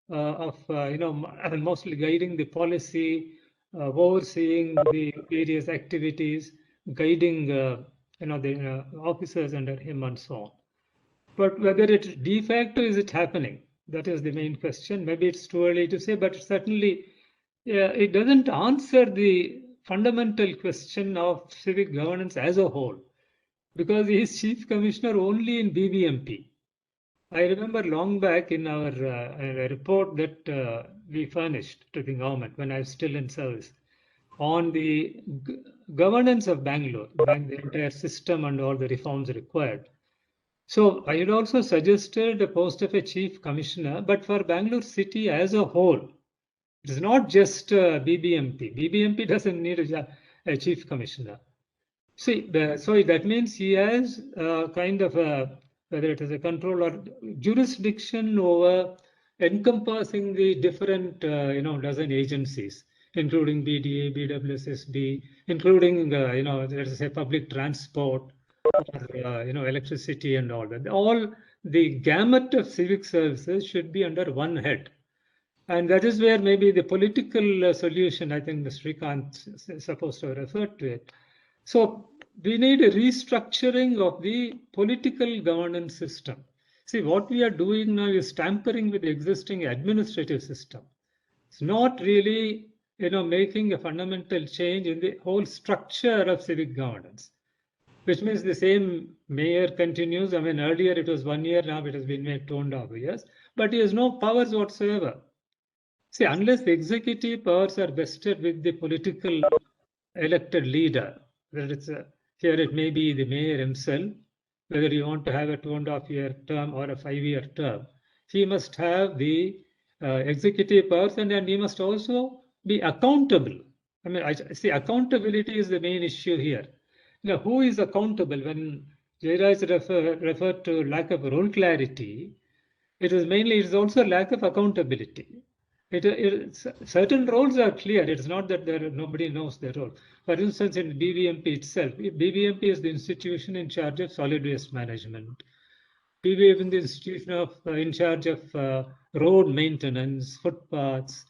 of mostly guiding the policy, overseeing the various activities, guiding the officers under him and so on. But whether it's de facto is it happening? That is the main question. Maybe it's too early to say, but certainly it doesn't answer the fundamental question of civic governance as a whole, because he is chief commissioner only in BBMP. I remember long back in our report that we furnished to the government when I was still in service on the governance of Bangalore, the entire system and all the reforms required. So I had also suggested the post of a chief commissioner, but for Bangalore city as a whole. It is not just BBMP. BBMP doesn't need a chief commissioner. See, so that means he has kind of whether it is a control or jurisdiction over encompassing the different dozen agencies, including BDA, BWSSB, including let's say public transport, or, electricity and all that. All the gamut of civic services should be under one head. And that is where maybe the political solution, I think Mr. Srikanth is supposed to refer to it. So we need a restructuring of the political governance system. See, what we are doing now is tampering with the existing administrative system. It's not really making a fundamental change in the whole structure of civic governance, which means the same mayor continues. I mean, earlier it was 1 year, now it has been made 2.5 years, but he has no powers whatsoever. See, unless the executive powers are vested with the political elected leader, whether it's here it may be the mayor himself, whether you want to have a 2.5-year term or a 5-year term, he must have the executive powers, and he must also be accountable. I mean, I see accountability is the main issue here. Now, who is accountable? When Jairaj referred to lack of role clarity, it is also lack of accountability. Certain roles are clear. It's not that nobody knows their role. For instance, in Bbmt itself, Bbmt is the institution in charge of solid waste management. PBM is the institution in charge of road maintenance, footpaths,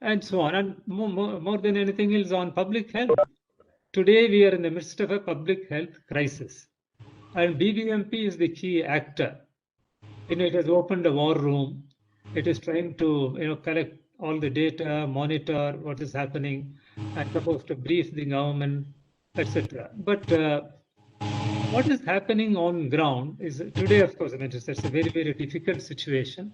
and so on. And more than anything else, on public health. Today, we are in the midst of a public health crisis. And Bbmt is the key actor. It has opened a war room. It is trying to collect all the data, monitor what is happening, and supposed to brief the government, etc. But what is happening on ground is today, of course, I mean, it's a very, very difficult situation.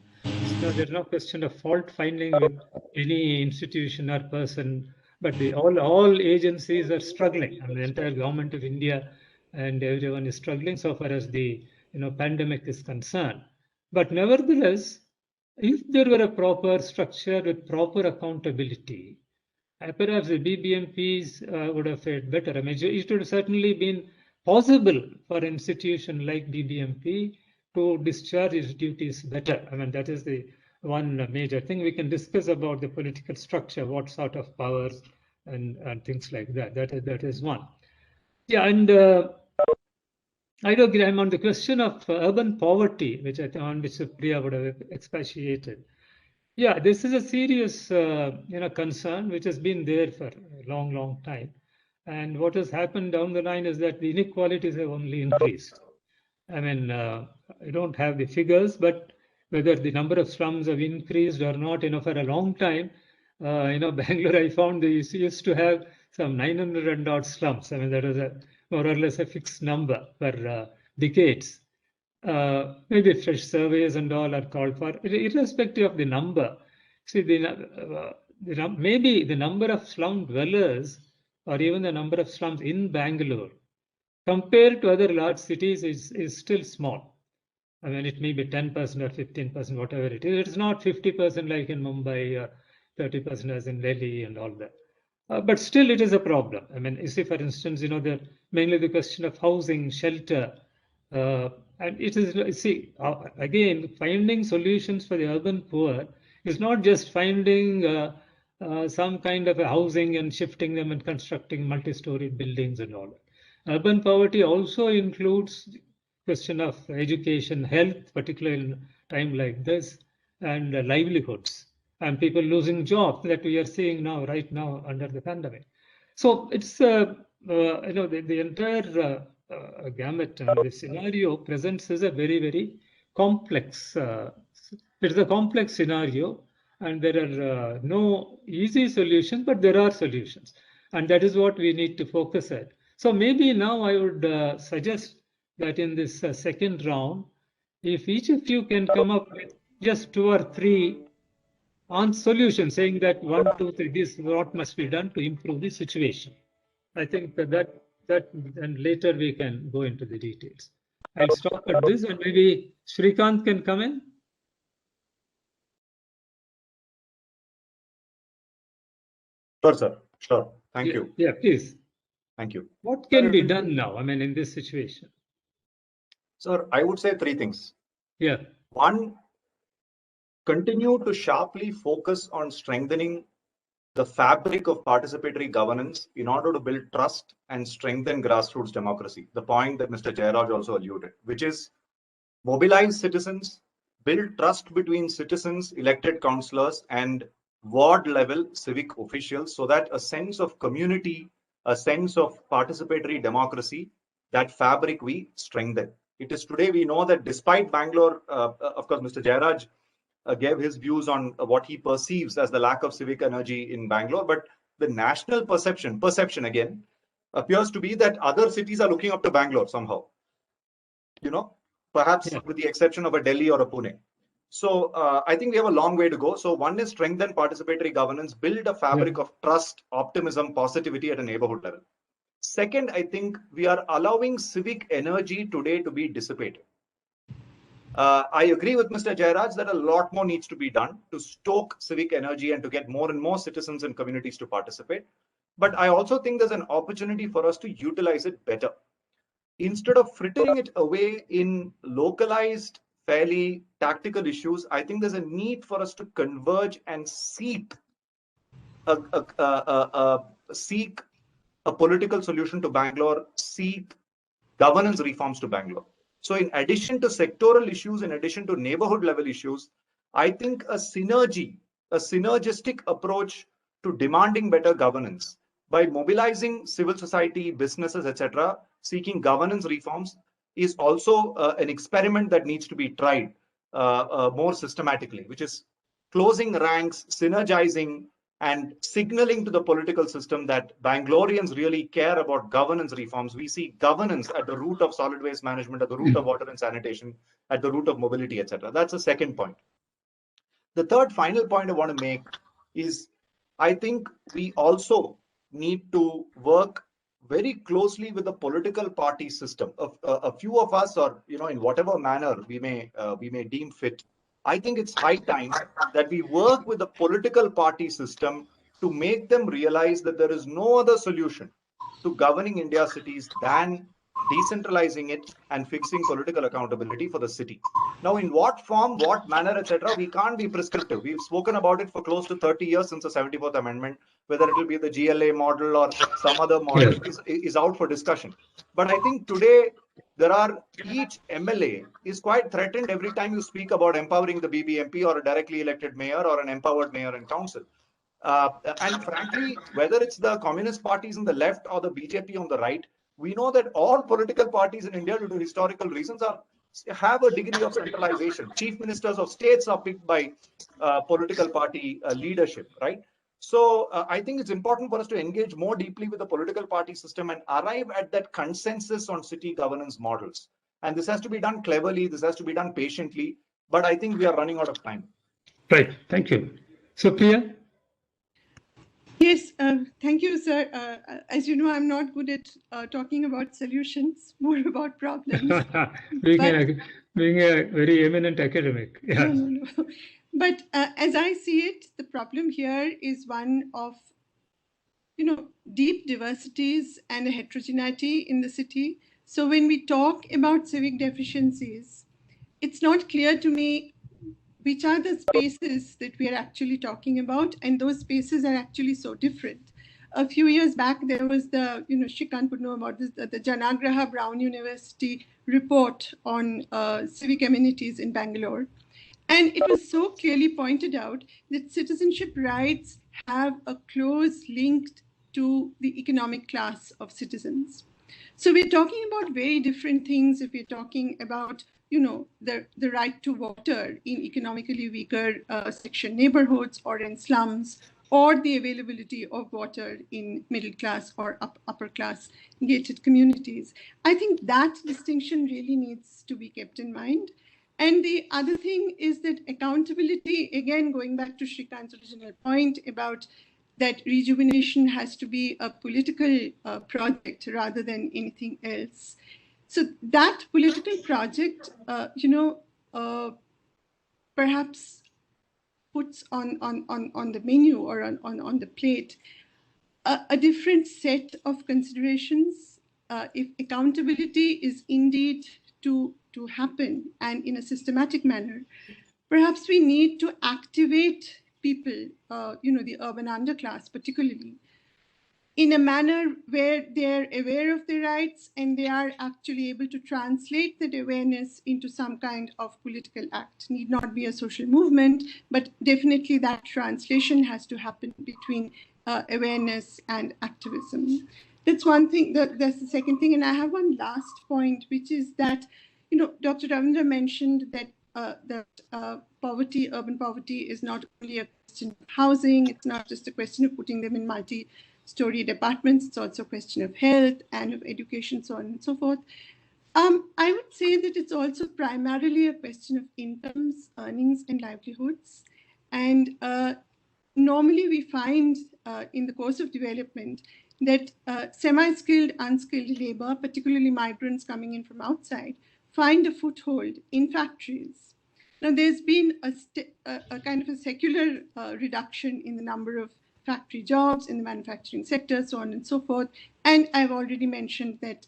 So there's no question of fault finding with any institution or person, but all agencies are struggling. I mean, the entire government of India and everyone is struggling so far as the pandemic is concerned. But nevertheless, if there were a proper structure with proper accountability, perhaps the BBMPs would have fared better. I mean, it would have certainly been possible for an institution like BBMP to discharge its duties better. I mean, that is the one major thing. We can discuss about the political structure, what sort of powers and things like that. That is one. Yeah, and I do agree. I'm on the question of urban poverty, which I think on which Supriya would have expatiated. Yeah, this is a serious concern which has been there for a long, long time. And what has happened down the line is that the inequalities have only increased. I mean, I don't have the figures, but whether the number of slums have increased or not, for a long time, Bangalore, I found they used to have some 900 and odd slums. I mean, that was more or less a fixed number for decades. Maybe fresh surveys and all are called for, irrespective of the number. See, maybe the number of slum dwellers or even the number of slums in Bangalore compared to other large cities is still small. I mean, it may be 10% or 15%, whatever it is. It's not 50% like in Mumbai or 30% as in Delhi and all that. But still, it is a problem. I mean, you see, for instance, mainly the question of housing, shelter, and it is, again, finding solutions for the urban poor is not just finding some kind of a housing and shifting them and constructing multi-story buildings and all that. Urban poverty also includes question of education, health, particularly in a time like this, and livelihoods, and people losing jobs that we are seeing right now under the pandemic. So it's the entire gamut and the scenario presents as a very, very complex. It's a complex scenario, and there are no easy solutions, but there are solutions, and that is what we need to focus at. So maybe now I would suggest that in this second round, if each of you can come up with just 2 or 3 on solutions, saying that 1, 2, 3, this is what must be done to improve the situation. I think that and later we can go into the details. I'll stop at this, and maybe Srikanth can come in. Sure, sir. Sure. Thank you. Yeah, please. Thank you. What can be done now? I mean, in this situation. Sir, I would say 3 things. Yeah. 1, continue to sharply focus on strengthening the fabric of participatory governance in order to build trust and strengthen grassroots democracy. The point that Mr. Jairaj also alluded, which is mobilize citizens, build trust between citizens, elected councillors, and ward level civic officials, so that a sense of community, a sense of participatory democracy, that fabric we strengthen. It is today we know that despite Bangalore, of course, Mr. Jairaj gave his views on what he perceives as the lack of civic energy in Bangalore. But the national perception again, appears to be that other cities are looking up to Bangalore somehow. Perhaps with the exception of a Delhi or a Pune. So I think we have a long way to go. So one is strengthen participatory governance, build a fabric of trust, optimism, positivity at a neighborhood level. Second, I think we are allowing civic energy today to be dissipated. I agree with Mr. Jairaj that a lot more needs to be done to stoke civic energy and to get more and more citizens and communities to participate. But I also think there's an opportunity for us to utilize it better. Instead of frittering it away in localized, fairly tactical issues, I think there's a need for us to converge and seek a political solution to Bangalore, seek governance reforms to Bangalore. So in addition to sectoral issues, in addition to neighborhood level issues, I think a synergistic approach to demanding better governance by mobilizing civil society, businesses, etc., seeking governance reforms is also an experiment that needs to be tried more systematically, which is closing ranks, synergizing, and signaling to the political system that Bangaloreans really care about governance reforms. We see governance at the root of solid waste management, at the root of water and sanitation, at the root of mobility, etc. That's the second point. The third final point I want to make is I think we also need to work very closely with the political party system. A few of us, or in whatever manner we may deem fit, I think it's high time that we work with the political party system to make them realize that there is no other solution to governing India's cities than decentralizing it and fixing political accountability for the city. Now, in what form, what manner, etc., we can't be prescriptive. We've spoken about it for close to 30 years since the 74th Amendment. Whether it will be the GLA model or some other model is out for discussion. But I think today, each MLA is quite threatened every time you speak about empowering the BBMP or a directly elected mayor or an empowered mayor and council. And frankly, whether it's the communist parties on the left or the BJP on the right, we know that all political parties in India, due to historical reasons, have a degree of centralization. Chief ministers of states are picked by political party leadership, right? So I think it's important for us to engage more deeply with the political party system and arrive at that consensus on city governance models. And this has to be done cleverly, this has to be done patiently, but I think we are running out of time. Right, thank you. Supriya? Yes, thank you, sir. As you know, I'm not good at talking about solutions, more about problems. being a very eminent academic. Yeah. No. But as I see it, the problem here is one of, deep diversities and a heterogeneity in the city. So when we talk about civic deficiencies, it's not clear to me which are the spaces that we are actually talking about, and those spaces are actually so different. A few years back, there was the, Srikanth would know about this, the Janaagraha Brown University report on civic amenities in Bangalore. And it was so clearly pointed out that citizenship rights have a close link to the economic class of citizens. So we're talking about very different things if we're talking about the right to water in economically weaker section neighborhoods or in slums, or the availability of water in middle class or upper class gated communities. I think that distinction really needs to be kept in mind. And the other thing is that accountability, again, going back to Srikanth's original point about that rejuvenation has to be a political project rather than anything else. So that political project, perhaps puts on the menu or on the plate a different set of considerations. If accountability is indeed to happen and in a systematic manner, perhaps we need to activate people, the urban underclass particularly, in a manner where they're aware of their rights and they are actually able to translate that awareness into some kind of political act. Need not be a social movement, but definitely that translation has to happen between awareness and activism. That's one thing. That's the second thing. And I have one last point, which is that, Dr. Ravindra mentioned that poverty, urban poverty, is not only a question of housing, it's not just a question of putting them in multi-story apartments, it's also a question of health and of education, so on and so forth. I would say that it's also primarily a question of incomes, earnings, and livelihoods. And normally we find in the course of development that semi-skilled, unskilled labor, particularly migrants coming in from outside, find a foothold in factories. Now, there's been a kind of a secular reduction in the number of factory jobs in the manufacturing sector, so on and so forth. And I've already mentioned that,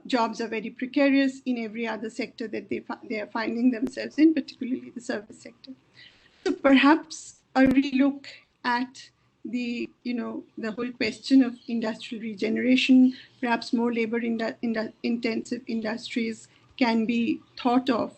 jobs are very precarious in every other sector that they are finding themselves in, particularly the service sector. So perhaps a relook at the whole question of industrial regeneration, perhaps more labor intensive industries can be thought of.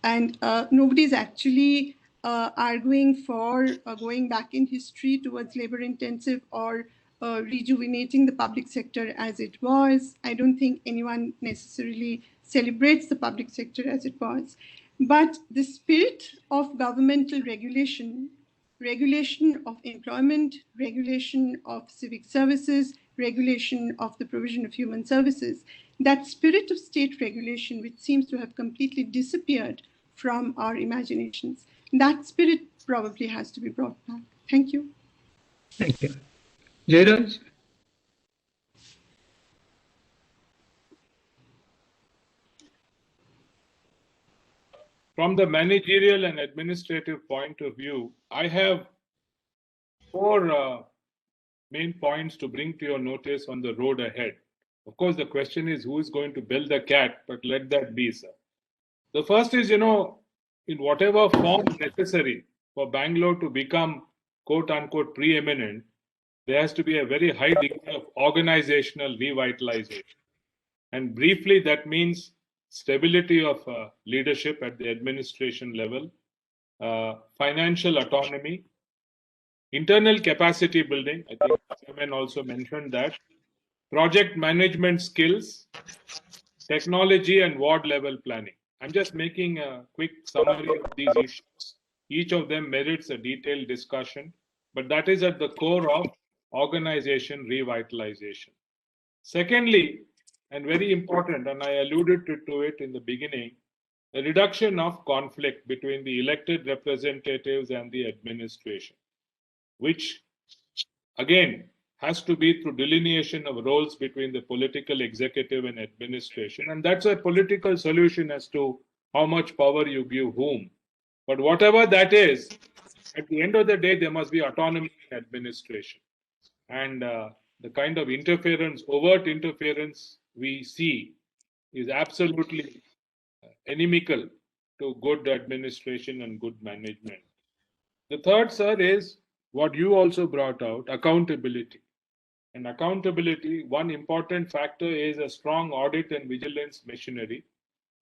And nobody's actually arguing for going back in history towards labor intensive or rejuvenating the public sector as it was. I don't think anyone necessarily celebrates the public sector as it was. But the spirit of governmental regulation, regulation of employment, regulation of civic services, regulation of the provision of human services, that spirit of state regulation, which seems to have completely disappeared from our imaginations, that spirit probably has to be brought back. Thank you. Thank you. Jairaj? From the managerial and administrative point of view, I have 4 main points to bring to your notice on the road ahead. Of course, the question is who is going to build the cat, but let that be, sir. The first is, in whatever form necessary for Bangalore to become quote unquote preeminent, there has to be a very high degree of organizational revitalization. And briefly, that means stability of leadership at the administration level, financial autonomy, internal capacity building. I think Chairman also mentioned that. Project management skills, technology, and ward level planning. I'm just making a quick summary of these issues. Each of them merits a detailed discussion, but that is at the core of organization revitalization. Secondly, and very important, and I alluded to it in the beginning, a reduction of conflict between the elected representatives and the administration, which again has to be through delineation of roles between the political, executive, and administration. And that's a political solution as to how much power you give whom. But whatever that is, at the end of the day, there must be autonomy in administration. And the kind of interference, overt interference we see is absolutely inimical to good administration and good management. The third, sir, is what you also brought out, accountability. And accountability, one important factor is a strong audit and vigilance machinery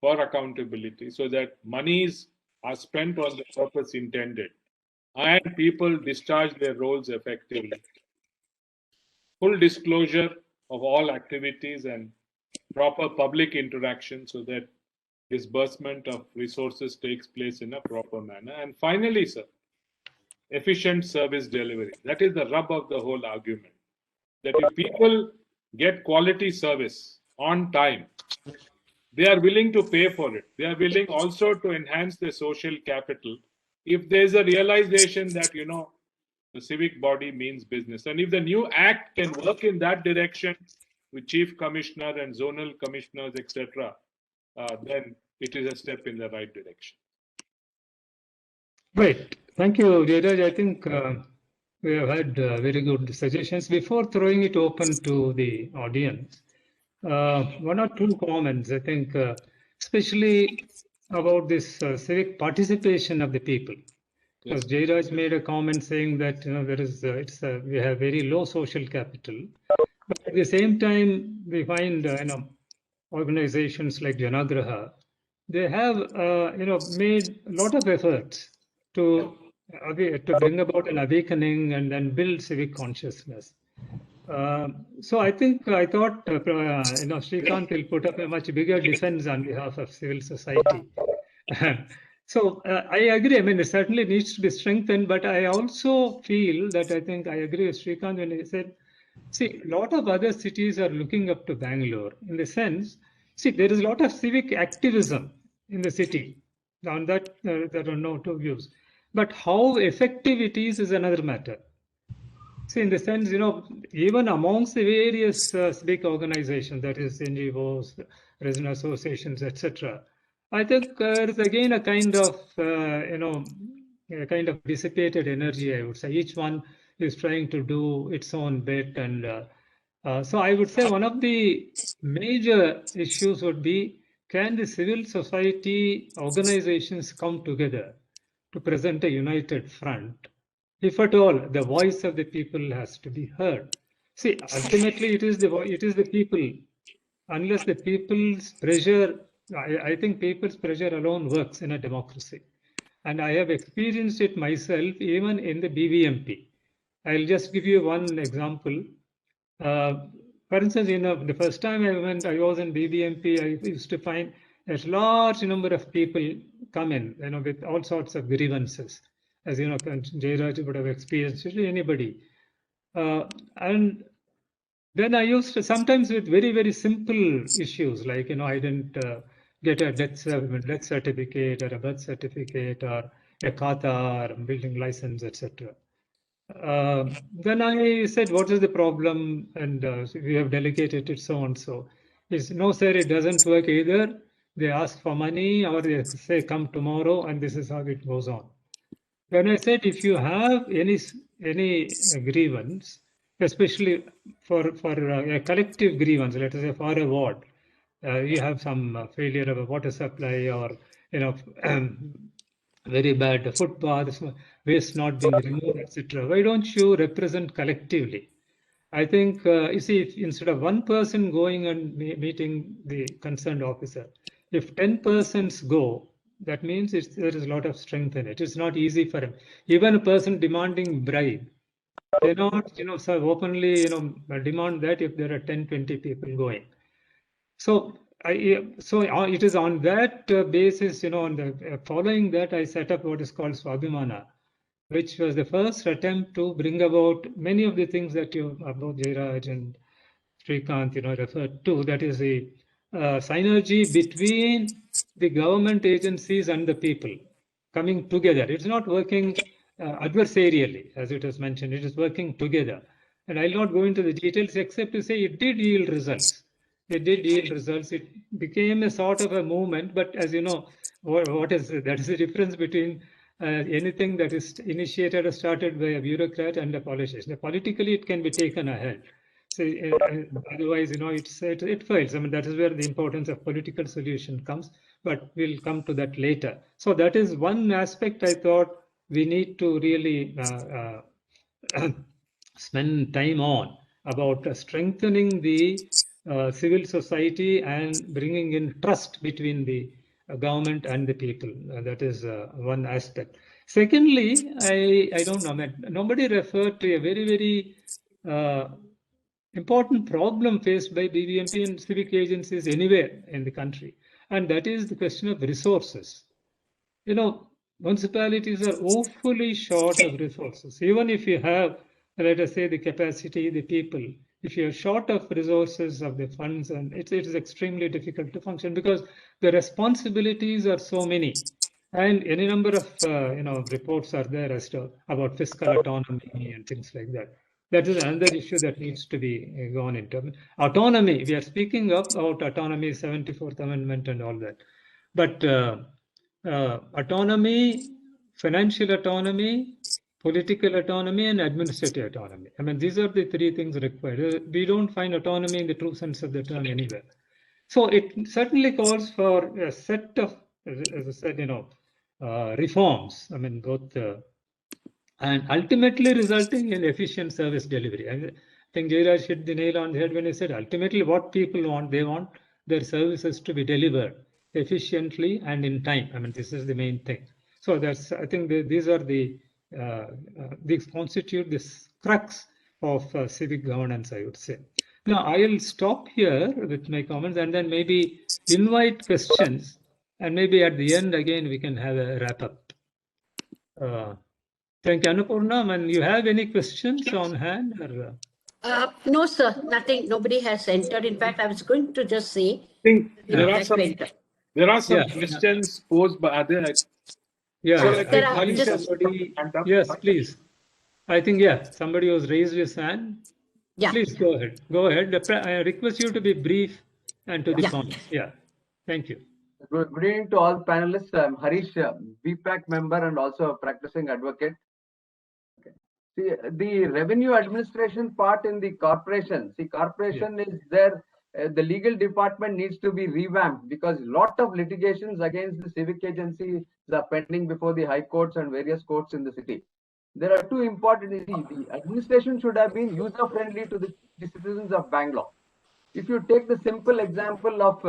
for accountability so that monies are spent on the purpose intended and people discharge their roles effectively. Full disclosure of all activities and proper public interaction so that disbursement of resources takes place in a proper manner. And finally, sir, efficient service delivery. That is the rub of the whole argument. That if people get quality service on time, they are willing to pay for it. They are willing also to enhance their social capital if there's a realization that, the civic body means business. And if the new act can work in that direction with chief commissioner and zonal commissioners, etc., then it is a step in the right direction. Great. Thank you, Jairaj. I think we have had very good suggestions. Before throwing it open to the audience, 1 or 2 comments, I think, especially about this civic participation of the people. Because Jairaj made a comment saying that we have very low social capital, but at the same time we find organizations like Janaagraha, they have made a lot of efforts to bring about an awakening and then build civic consciousness. So I thought Srikanth will put up a much bigger defense on behalf of civil society. So I agree. I mean, it certainly needs to be strengthened, but I also feel that I think I agree with Srikanth when he said, see, a lot of other cities are looking up to Bangalore in the sense, see, there is a lot of civic activism in the city. On that, there are no two views. But how effective it is another matter. See, in the sense, even amongst the various civic organizations, that is NGOs, resident associations, etc., I think there is again a kind of, a kind of dissipated energy, I would say. Each one is trying to do its own bit. And so I would say one of the major issues would be, can the civil society organizations come together to present a united front? If at all, the voice of the people has to be heard. See, ultimately, it is the people. Unless the people's pressure, I think people's pressure alone works in a democracy. And I have experienced it myself, even in the BBMP. I'll just give you one example. For instance, the first time I was in BBMP, I used to find a large number of people come in, with all sorts of grievances. As you know, Jairaj would have experienced it, anybody. And then I used to, sometimes with very, very simple issues, like, I didn't get a death certificate or a birth certificate or a kata or building license, etc. Then I said, what is the problem? And we have delegated it so and so. No, sir, it doesn't work either. They ask for money or they say, come tomorrow, and this is how it goes on. When I said, if you have any grievance, especially for a collective grievance, let us say for a ward, you have some failure of a water supply or very bad footpaths, waste not being removed, etc. Why don't you represent collectively? I think, you see, if instead of one person going and meeting the concerned officer, if 10 persons go, that means there is a lot of strength in it. It's not easy for him. Even a person demanding bribe, they not, so openly, demand that if there are 10, 20 people going. So it is on that basis, on the following that, I set up what is called Swabhimana, which was the first attempt to bring about many of the things that both Jairaj and Srikanth, referred to. That is the synergy between the government agencies and the people coming together. It's not working adversarially, as it was mentioned. It is working together. And I'll not go into the details except to say it did yield results. It did yield results. It became a sort of a movement. But as you know, that is the difference between anything that is initiated or started by a bureaucrat and a politician. Politically, it can be taken ahead. So otherwise, it fails. I mean, that is where the importance of political solution comes. But we'll come to that later. So that is one aspect I thought we need to really spend time on, about strengthening the civil society and bringing in trust between the government and the people. That is one aspect. Secondly, I don't know, nobody referred to a very, very important problem faced by BBMP and civic agencies anywhere in the country, and that is the question of resources. Municipalities are awfully short of resources. Even if you have, let us say, the capacity, the people, if you're short of resources of the funds, and it is extremely difficult to function because the responsibilities are so many. And any number of reports are there as to about fiscal autonomy and things like that. That is another issue that needs to be gone into. Autonomy, we are speaking about autonomy, 74th Amendment and all that. But autonomy, financial autonomy, political autonomy, and administrative autonomy. I mean, these are the three things required. We don't find autonomy in the true sense of the term anywhere. So it certainly calls for a set of, as I said, reforms. I mean, both, and ultimately resulting in efficient service delivery. I think Jairaj hit the nail on the head when he said, ultimately what people want, they want their services to be delivered efficiently and in time. I mean, this is the main thing. So that's, I think these are these constitute this crux of civic governance, I would say. Now, I will stop here with my comments and then maybe invite questions And maybe at the end, again, we can have a wrap up. Thank you, Annapurna. And you have any questions on hand? Or, No, sir, nothing. Nobody has entered. In fact, I was going to just say. I think we there would are like to some enter. questions posed by other. Yeah, So, yeah. like, There are Harish just- has Somebody, hand up. yes, please. I think, yeah, somebody was raised his hand. Yeah. Please go ahead. Go ahead. I request you to be brief and to the Yeah. point. Yeah. Thank you. Good evening to all panelists. I'm Harish, BPAC member and also a practicing advocate. Okay. See, the revenue administration part in the corporation, corporation is there. The legal department needs to be revamped because a lot of litigations against the civic agencies are pending before the high courts and various courts in the city. There are two important. The administration should have been user friendly to the citizens of Bangalore. If you take the simple example of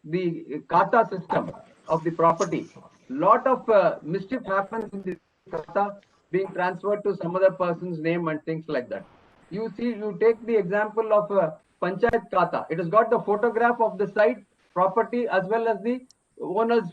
the kata system of the property, lot of mischief happens in the kata being transferred to some other person's name and things like that. You see, you take the example of panchayat kata. It has got the photograph of the site property as well as the owner's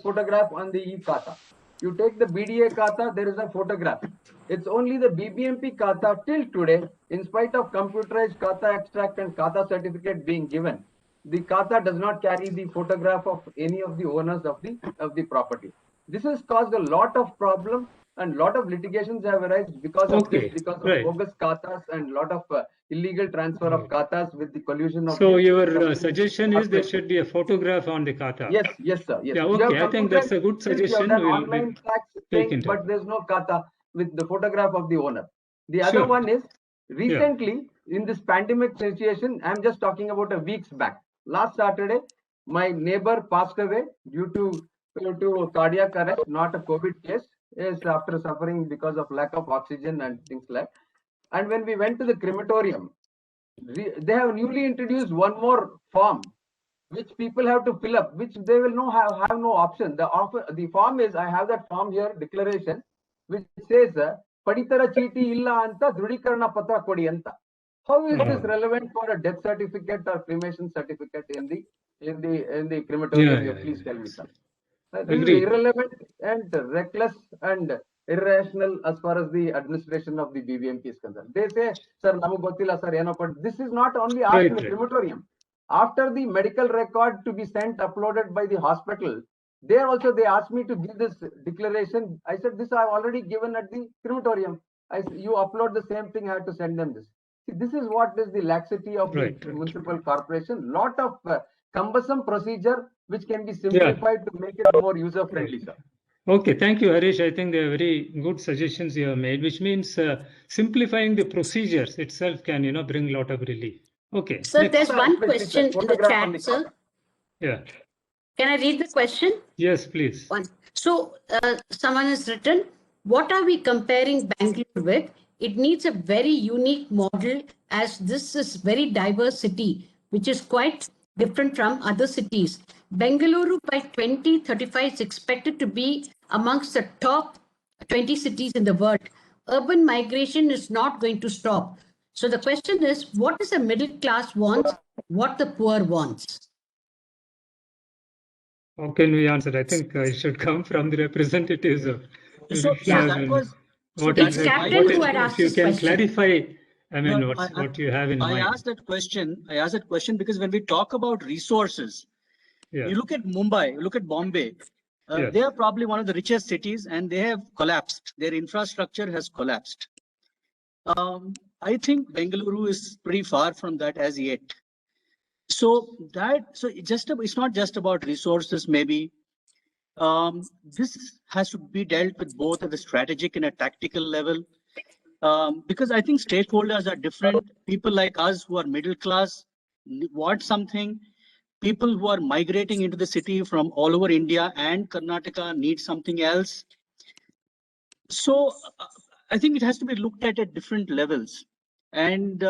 photograph on the e-kata. You take the BDA kata, there is a photograph. It's only the BBMP kata till today, in spite of computerized kata extract and kata certificate being given, the kata does not carry the photograph of any of the owners of the property. This has caused a lot of problem and lot of litigations have arisen because of this, because of bogus katas and lot of illegal transfer of katas with the collusion of. So your suggestion is there should be a photograph on the kata. Yes, yes, sir. Yes. Yeah, okay. I think that's a good suggestion. We'll online tax thing, but there's no kata with the photograph of the owner. The other one is recently in this pandemic situation, I'm just talking about a weeks back. Last Saturday, my neighbor passed away due to cardiac arrest, not a COVID case, is after suffering because of lack of oxygen and things like. And when we went to the crematorium, they have newly introduced one more form which people have to fill up, which they will have no option. The form is, I have that form here, declaration, which says Paditara Chiti illa anta Dhrudikarana Patra Kodi anta. How is this relevant for a death certificate or cremation certificate in the crematorium? Please tell me, sir. This is irrelevant and reckless and irrational as far as the administration of the BBMP is concerned. They say, sir, namu gottilla sir, but this is not only asked in the crematorium. After the medical record to be sent, uploaded by the hospital, they asked me to give this declaration. I said, this I have already given at the crematorium. You upload the same thing, I have to send them this. See, this is what is the laxity of the municipal corporation. Lot of cumbersome procedure which can be simplified to make it more user friendly, sir. Okay, thank you, Harish. I think they are very good suggestions you have made, which means simplifying the procedures itself can, bring a lot of relief. Okay. Sir, there's one question in the chat, sir. Yeah. Can I read the question? Yes, please. So someone has written, what are we comparing Bangalore with? It needs a very unique model as this is very diverse city, which is quite different from other cities. Bengaluru by 2035 is expected to be amongst the top 20 cities in the world. Urban migration is not going to stop. So the question is, what is the middle class wants, what the poor wants? How can we answer? I think it should come from the representatives of. So that was. It's Captain who had asked this question. If you can clarify, I mean, what you have in mind. I asked that question because when we talk about resources, you look at Mumbai, you look at Bombay, they are probably one of the richest cities and they have collapsed. Their infrastructure has collapsed. I think Bengaluru is pretty far from that as yet. So it's not just about resources, maybe. This has to be dealt with both at the strategic and a tactical level. Because I think stakeholders are different. People like us who are middle class want something. People who are migrating into the city from all over India and Karnataka need something else. So I think it has to be looked at different levels. And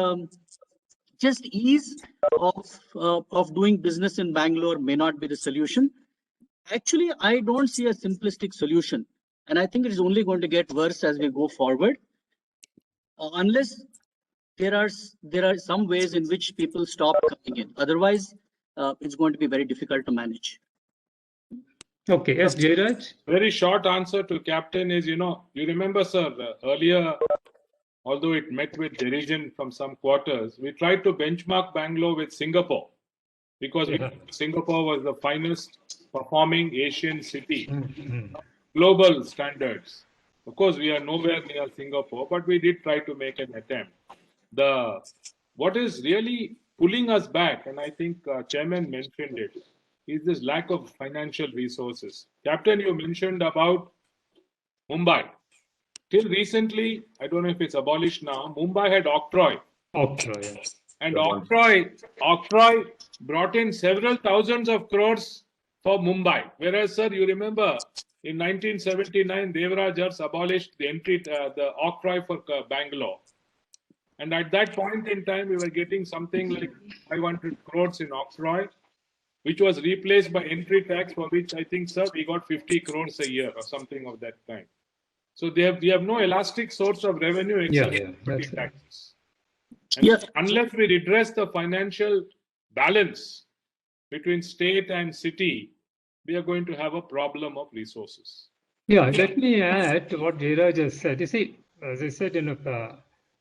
just ease of doing business in Bangalore may not be the solution. Actually, I don't see a simplistic solution. And I think it is only going to get worse as we go forward. Unless there are some ways in which people stop coming in. Otherwise, it's going to be very difficult to manage. Okay, yes, Jairaj? Very short answer to Captain is, you remember, sir, earlier, although it met with derision from some quarters, we tried to benchmark Bangalore with Singapore because Singapore was the finest performing Asian city, global standards. Of course, we are nowhere near Singapore, but we did try to make an attempt. What is really pulling us back, and I think Chairman mentioned it, is this lack of financial resources. Captain, you mentioned about Mumbai. Till recently, I don't know if it's abolished now, Mumbai had octroi. Octroi, yes. And octroi brought in several thousands of crores for Mumbai. Whereas, sir, you remember in 1979, Devaraj abolished the octroi for Bangalore. And at that point in time, we were getting something like 500 crores in octroi, which was replaced by entry tax, for which I think, sir, we got 50 crores a year or something of that kind. So we have no elastic source of revenue except property taxes. And unless we redress the financial balance between state and city, we are going to have a problem of resources. Yeah, let me add to what Jairaj just said. You see, as I said,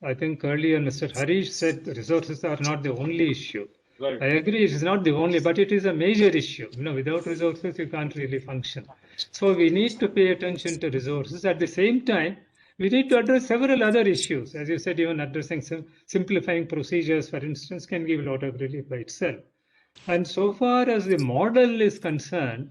I think earlier Mr. Harish said resources are not the only issue. Right. I agree, it is not the only, but it is a major issue. Without resources, you can't really function. So we need to pay attention to resources. At the same time, we need to address several other issues. As you said, even addressing simplifying procedures, for instance, can give a lot of relief by itself. And so far as the model is concerned,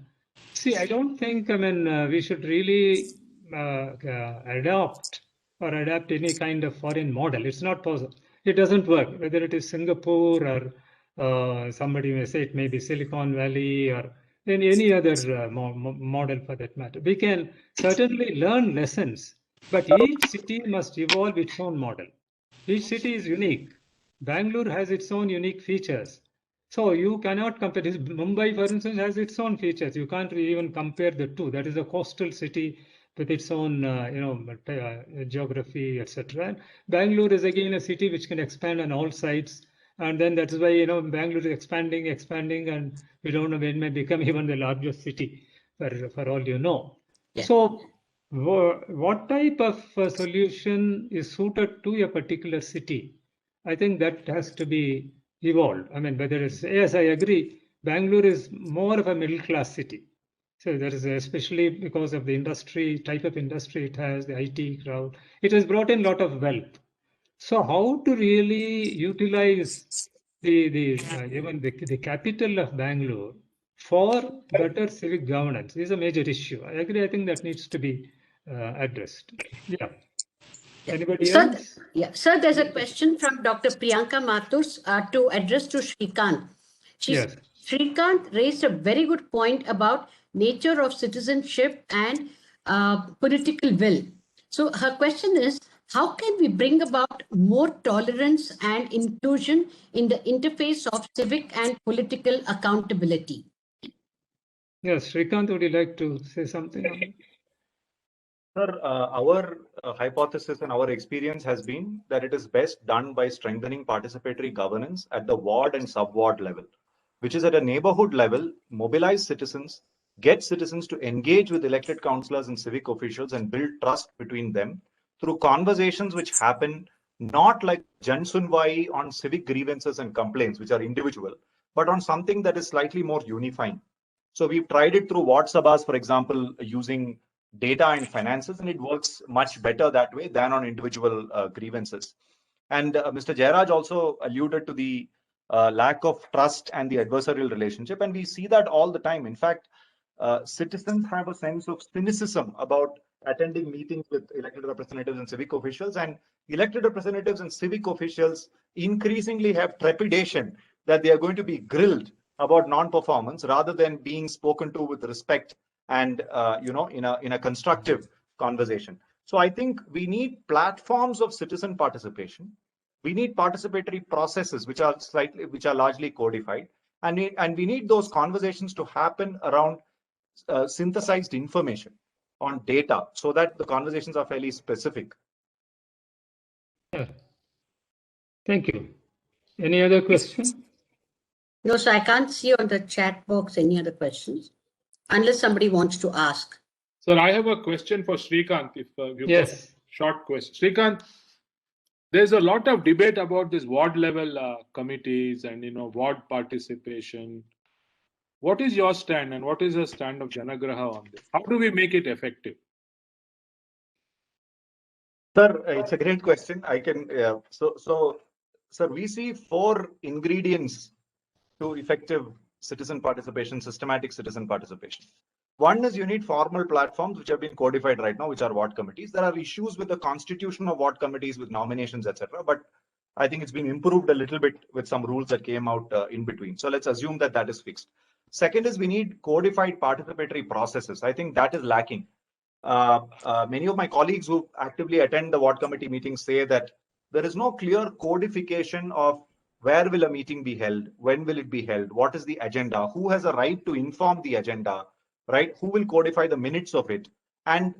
see, I don't think, we should really adapt any kind of foreign model. It's not possible. It doesn't work, whether it is Singapore or somebody may say it may be Silicon Valley or any other model for that matter. We can certainly learn lessons, but each city must evolve its own model. Each city is unique. Bangalore has its own unique features. So you cannot compare this. Mumbai, for instance, has its own features. You can't even compare the two. That is a coastal city with its own, geography, etc. Bangalore is again a city which can expand on all sides. And then that's why, Bangalore is expanding, and we don't know when it may become even the largest city, for all you know. Yeah. So what type of solution is suited to a particular city? I think that has to be evolved. Whether it's, yes, I agree, Bangalore is more of a middle class city. So there is, especially because of the type of industry it has, the IT crowd, it has brought in a lot of wealth. So how to really utilize even the capital of Bangalore for better civic governance is a major issue. I agree. I think that needs to be addressed. Yeah. Anybody else? Yeah, sir, there's a question from Dr. Priyanka Mathurs to address to Srikanth. Yes. Srikanth raised a very good point about nature of citizenship and political will. So her question is, how can we bring about more tolerance and inclusion in the interface of civic and political accountability? Yes, Srikanth, would you like to say something on it? Sir, our hypothesis and our experience has been that it is best done by strengthening participatory governance at the ward and sub-ward level, which is at a neighborhood level, mobilize citizens, get citizens to engage with elected councillors and civic officials and build trust between them through conversations which happen not like Jan Sunwai on civic grievances and complaints, which are individual, but on something that is slightly more unifying. So we've tried it through Ward Sabhas, for example, using data and finances, and it works much better that way than on individual grievances. And Mr. Jairaj also alluded to the lack of trust and the adversarial relationship, and we see that all the time. In fact, citizens have a sense of cynicism about attending meetings with elected representatives and civic officials, and elected representatives and civic officials increasingly have trepidation that they are going to be grilled about non-performance rather than being spoken to with respect and in a constructive conversation. So I think we need platforms of citizen participation. We need participatory processes which are largely codified, and we need those conversations to happen around synthesized information on data so that the conversations are fairly specific. Yeah. Thank you. Any other question? No, so I can't see on the chat box any other questions. unless somebody wants to ask. Sir, I have a question for Srikanth. If you Yes. short question. Srikanth, there's a lot of debate about this ward level committees and ward participation. What is your stand and what is the stand of Janaagraha on this? How do we make it effective? Sir, it's a great question. I can sir, we see 4 ingredients to effective citizen participation, systematic citizen participation. One is you need formal platforms which have been codified right now, which are ward committees. There are issues with the constitution of ward committees with nominations, etc. But I think it's been improved a little bit with some rules that came out in between. So let's assume that that is fixed. Second is we need codified participatory processes. I think that is lacking. Many of my colleagues who actively attend the ward committee meetings say that there is no clear codification of where will a meeting be held, when will it be held, what is the agenda, who has a right to inform the agenda, right? Who will codify the minutes of it? And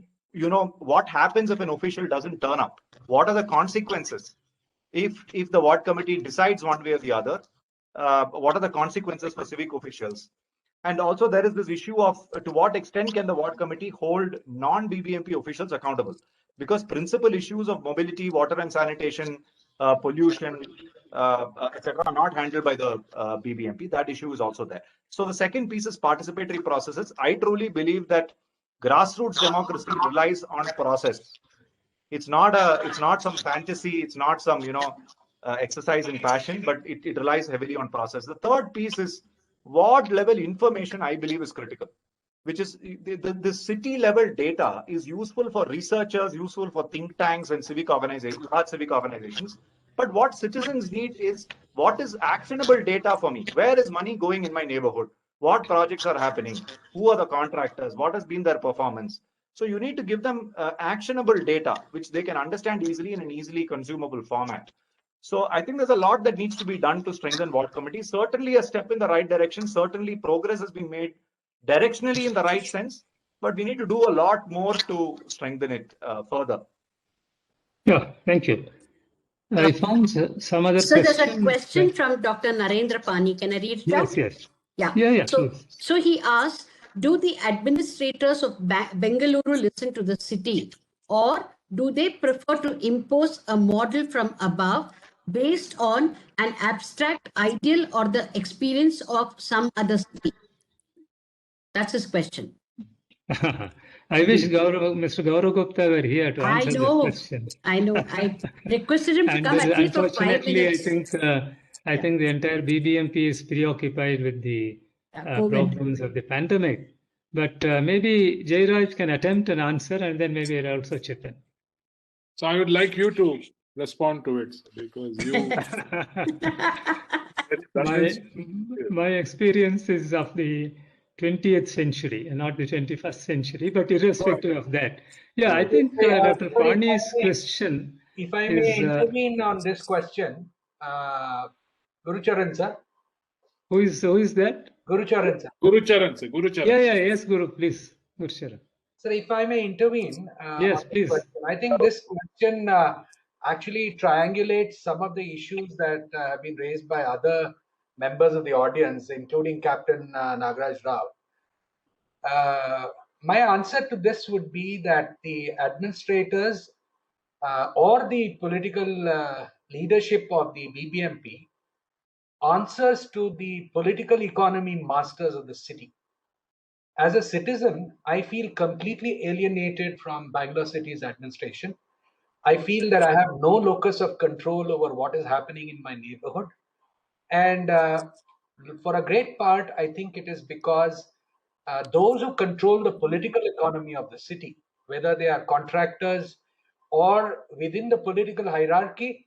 what happens if an official doesn't turn up? What are the consequences if the ward committee decides one way or the other? What are the consequences for civic officials? And also there is this issue of to what extent can the ward committee hold non-BBMP officials accountable? Because principal issues of mobility, water and sanitation, pollution, etc. are not handled by the BBMP. That issue is also there. So the second piece is participatory processes. I truly believe that grassroots democracy relies on process. It's not some fantasy. It's not some exercise in passion, but it relies heavily on process. The third piece is ward level information. I believe is critical, which is the city level data is useful for researchers, useful for think tanks and civic organizations, large civic organizations. But what citizens need is what is actionable data for me? Where is money going in my neighborhood? What projects are happening? Who are the contractors? What has been their performance? So you need to give them actionable data, which they can understand easily in an easily consumable format. So I think there's a lot that needs to be done to strengthen ward committees. Certainly a step in the right direction. Certainly progress has been made directionally in the right sense, but we need to do a lot more to strengthen it further. Yeah, thank you. I found some other So questions. there's a question from Dr. Narendra Pani. Can I read it out? Yes. Yeah. So, so he asks, do the administrators of Bengaluru listen to the city, or do they prefer to impose a model from above based on an abstract ideal or the experience of some other city? That's his question. I wish Mr. Gaurav Gupta were here to answer this question. I know. I requested him to come at least for 5 minutes. I think the entire BBMP is preoccupied with the problems of the pandemic. But maybe Jairaj can attempt an answer, and then maybe I'll also chip in. So I would like you to respond to it, because you. my experience is of the 20th century and not the 21st century, but irrespective of that. Yeah, I think Dr. Pani's question. If I may intervene on this question, Gurucharan sir. Who is that? Gurucharan sir. Gurucharan. Yes, Guru, please. Gurucharan. Sir, if I may intervene. Yes, please. I think this question actually triangulates some of the issues that have been raised by other members of the audience, including Captain Nagaraj Rao. My answer to this would be that the administrators or the political leadership of the BBMP answers to the political economy masters of the city. As a citizen, I feel completely alienated from Bangalore City's administration. I feel that I have no locus of control over what is happening in my neighborhood. And for a great part, I think it is because those who control the political economy of the city, whether they are contractors or within the political hierarchy,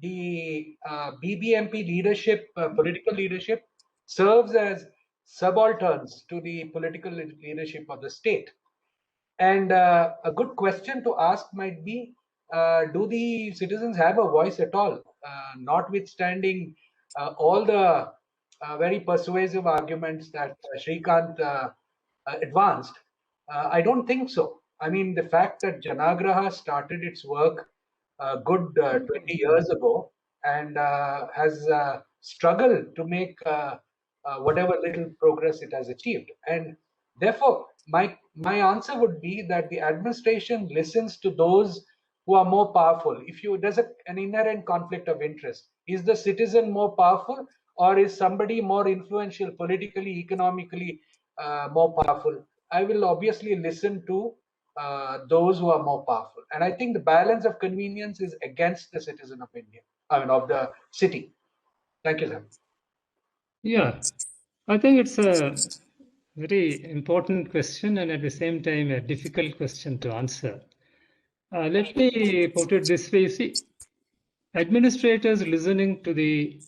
the BBMP leadership, political leadership, serves as subalterns to the political leadership of the state. And a good question to ask might be, do the citizens have a voice at all, notwithstanding all the very persuasive arguments that Srikanth advanced? I don't think so. I mean, the fact that Janaagraha started its work a good 20 years ago and has struggled to make whatever little progress it has achieved. And Therefore, my answer would be that the administration listens to those who are more powerful. If there's an inherent conflict of interest, is the citizen more powerful, or is somebody more influential politically, economically, more powerful? I will obviously listen to those who are more powerful. And I think the balance of convenience is against the citizen of India, of the city. Thank you, sir. Yeah, I think it's a very important question and at the same time a difficult question to answer. Let me put it this way. See, administrators listening to the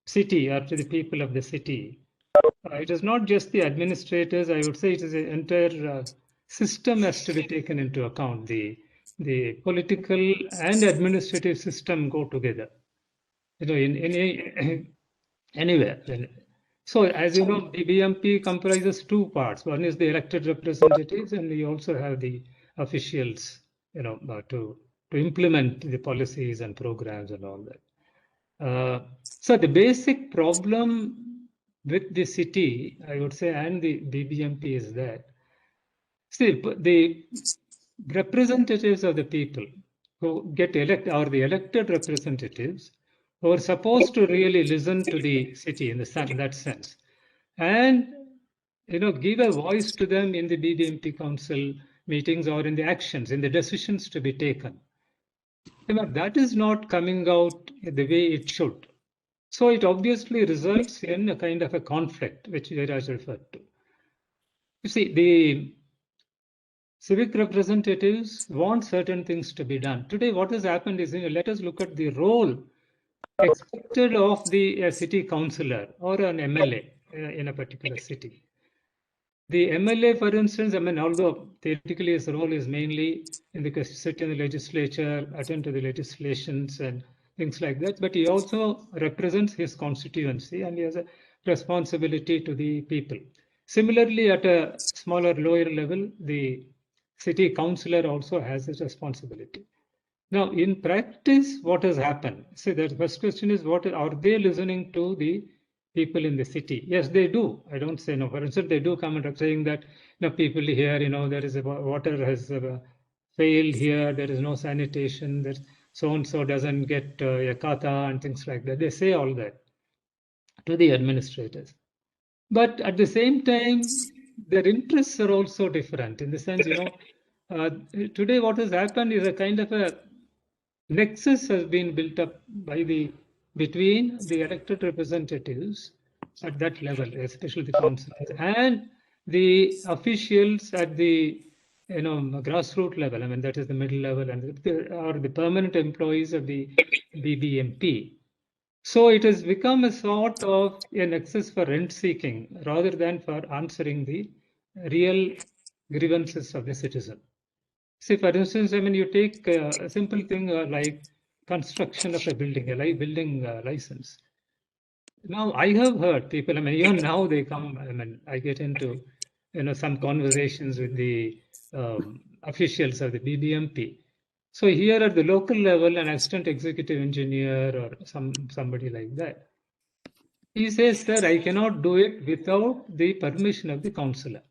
city or to the people of the city, it is not just the administrators. I would say it is an entire system has to be taken into account. The political and administrative system go together. In any anywhere. So as you know, the BMP comprises two parts. One is the elected representatives, and we also have the officials, to implement the policies and programs and all that. So the basic problem with the city, I would say, and the BBMP is that, see, the representatives of the people who get elected, or the elected representatives, who are supposed to really listen to the city in that sense, and give a voice to them in the BBMP council meetings or in the actions, in the decisions to be taken. That is not coming out the way it should. So it obviously results in a kind of a conflict, which Jairaj referred to. You see, the civic representatives want certain things to be done. Today, what has happened is, let us look at the role expected of the city councillor or an MLA in a particular city. The MLA, for instance, although theoretically his role is mainly sit in the legislature, attend to the legislations and things like that, but he also represents his constituency and he has a responsibility to the people. Similarly, at a smaller, lower level, the city councillor also has a responsibility. Now, in practice, what has happened? See, the first question is, are they listening to the people in the city? Yes, they do. I don't say no. For instance, they do comment up saying that people here, there is water has failed here, there is no sanitation, that so-and-so doesn't get a kata and things like that. They say all that to the administrators. But at the same time, their interests are also different in the sense, today what has happened is a kind of a nexus has been built up between the elected representatives at that level, especially the councillors, and the officials at the grassroots level. That is the middle level, and the permanent employees of the BBMP. So it has become a sort of a nexus for rent seeking rather than for answering the real grievances of the citizen. See, for instance, you take a simple thing like construction of a building, a building license. Now, I have heard people, even now they come, I get into, some conversations with the officials of the BBMP. So here at the local level, an assistant executive engineer or somebody like that, he says, sir, I cannot do it without the permission of the councillor.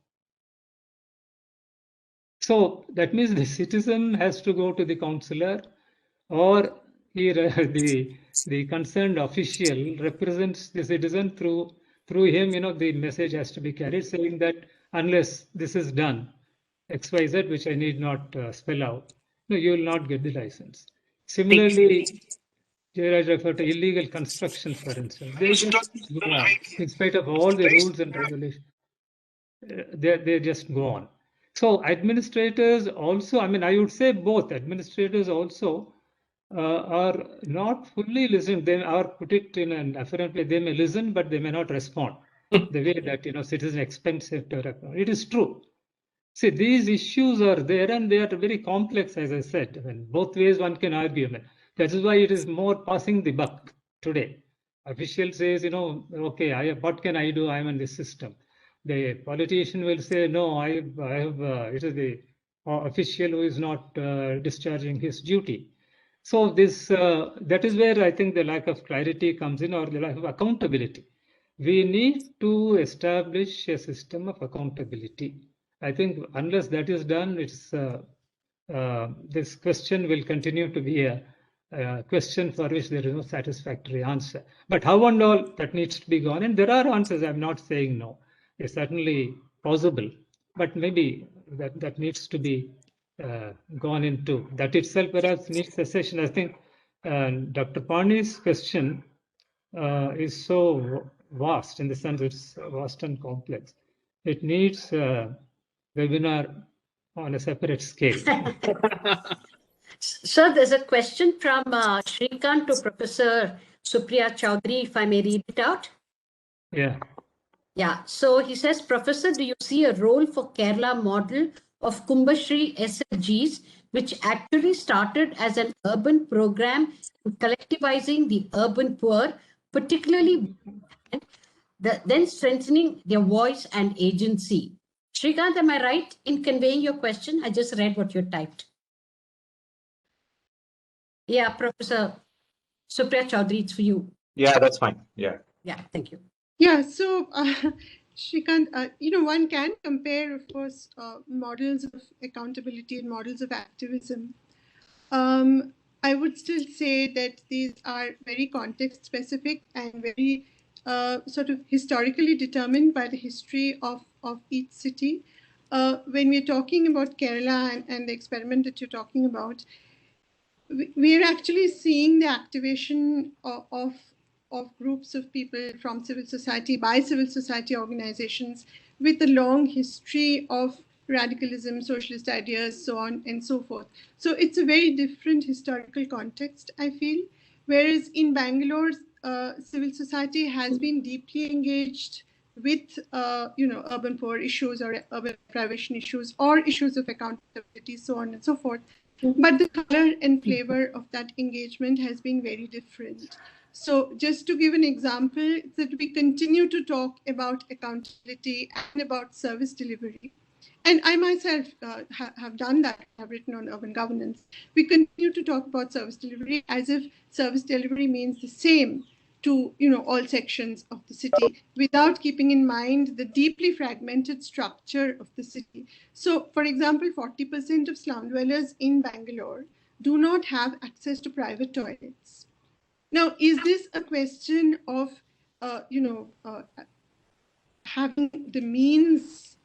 So that means the citizen has to go to the councillor, or the concerned official represents the citizen through him. The message has to be carried saying that unless this is done, XYZ, which I need not spell out, you will not get the license. Similarly, Jairaj referred to illegal constructions, for instance. They just go on, in spite of all the rules and regulations. They just go on. So administrators also, I would say both administrators also are not fully listened. They are put it in an afferent way. They may listen, but they may not respond the way that citizen expects it to respond. It is true. See, these issues are there and they are very complex, as I said. Both ways one can argue. That is why it is more passing the buck today. Official says, okay, what can I do? I am in this system. The politician will say, no, I have. It is the official who is not discharging his duty. So that is where I think the lack of clarity comes in, or the lack of accountability. We need to establish a system of accountability. I think unless that is done, it's this question will continue to be a question for which there is no satisfactory answer. But how and all, that needs to be gone. And there are answers. I'm not saying no. It's certainly possible. But maybe that needs to be gone into. That itself perhaps needs a session. I think Dr. Pani's question is so vast, in the sense it's vast and complex. It needs a webinar on a separate scale. So there's a question from Srikanth to Professor Supriya Chowdhury, if I may read it out. Yeah. Yeah. So he says, Professor, do you see a role for Kerala model of Kumbashri SLGs, which actually started as an urban program in collectivizing the urban poor, particularly then strengthening their voice and agency? Srikanth, am I right in conveying your question? I just read what you typed. Yeah, Professor Supriya Chowdhury, it's for you. Yeah, that's fine. Yeah. Yeah, thank you. Yeah, so Srikanth, one can compare, of course, models of accountability and models of activism. I would still say that these are very context specific and very sort of historically determined by the history of each city. When we're talking about Kerala and the experiment that you're talking about, we're actually seeing the activation of groups of people from civil society by civil society organizations with a long history of radicalism, socialist ideas, so on and so forth. So it's a very different historical context, I feel. Whereas in Bangalore, civil society has been deeply engaged with urban poor issues or urban privation issues or issues of accountability, so on and so forth. But the color and flavor of that engagement has been very different. So just to give an example, that we continue to talk about accountability and about service delivery. And I myself have done that. I've written on urban governance. We continue to talk about service delivery as if service delivery means the same to all sections of the city, without keeping in mind the deeply fragmented structure of the city. So, for example, 40% of slum dwellers in Bangalore do not have access to private toilets. Now, is this a question of having the means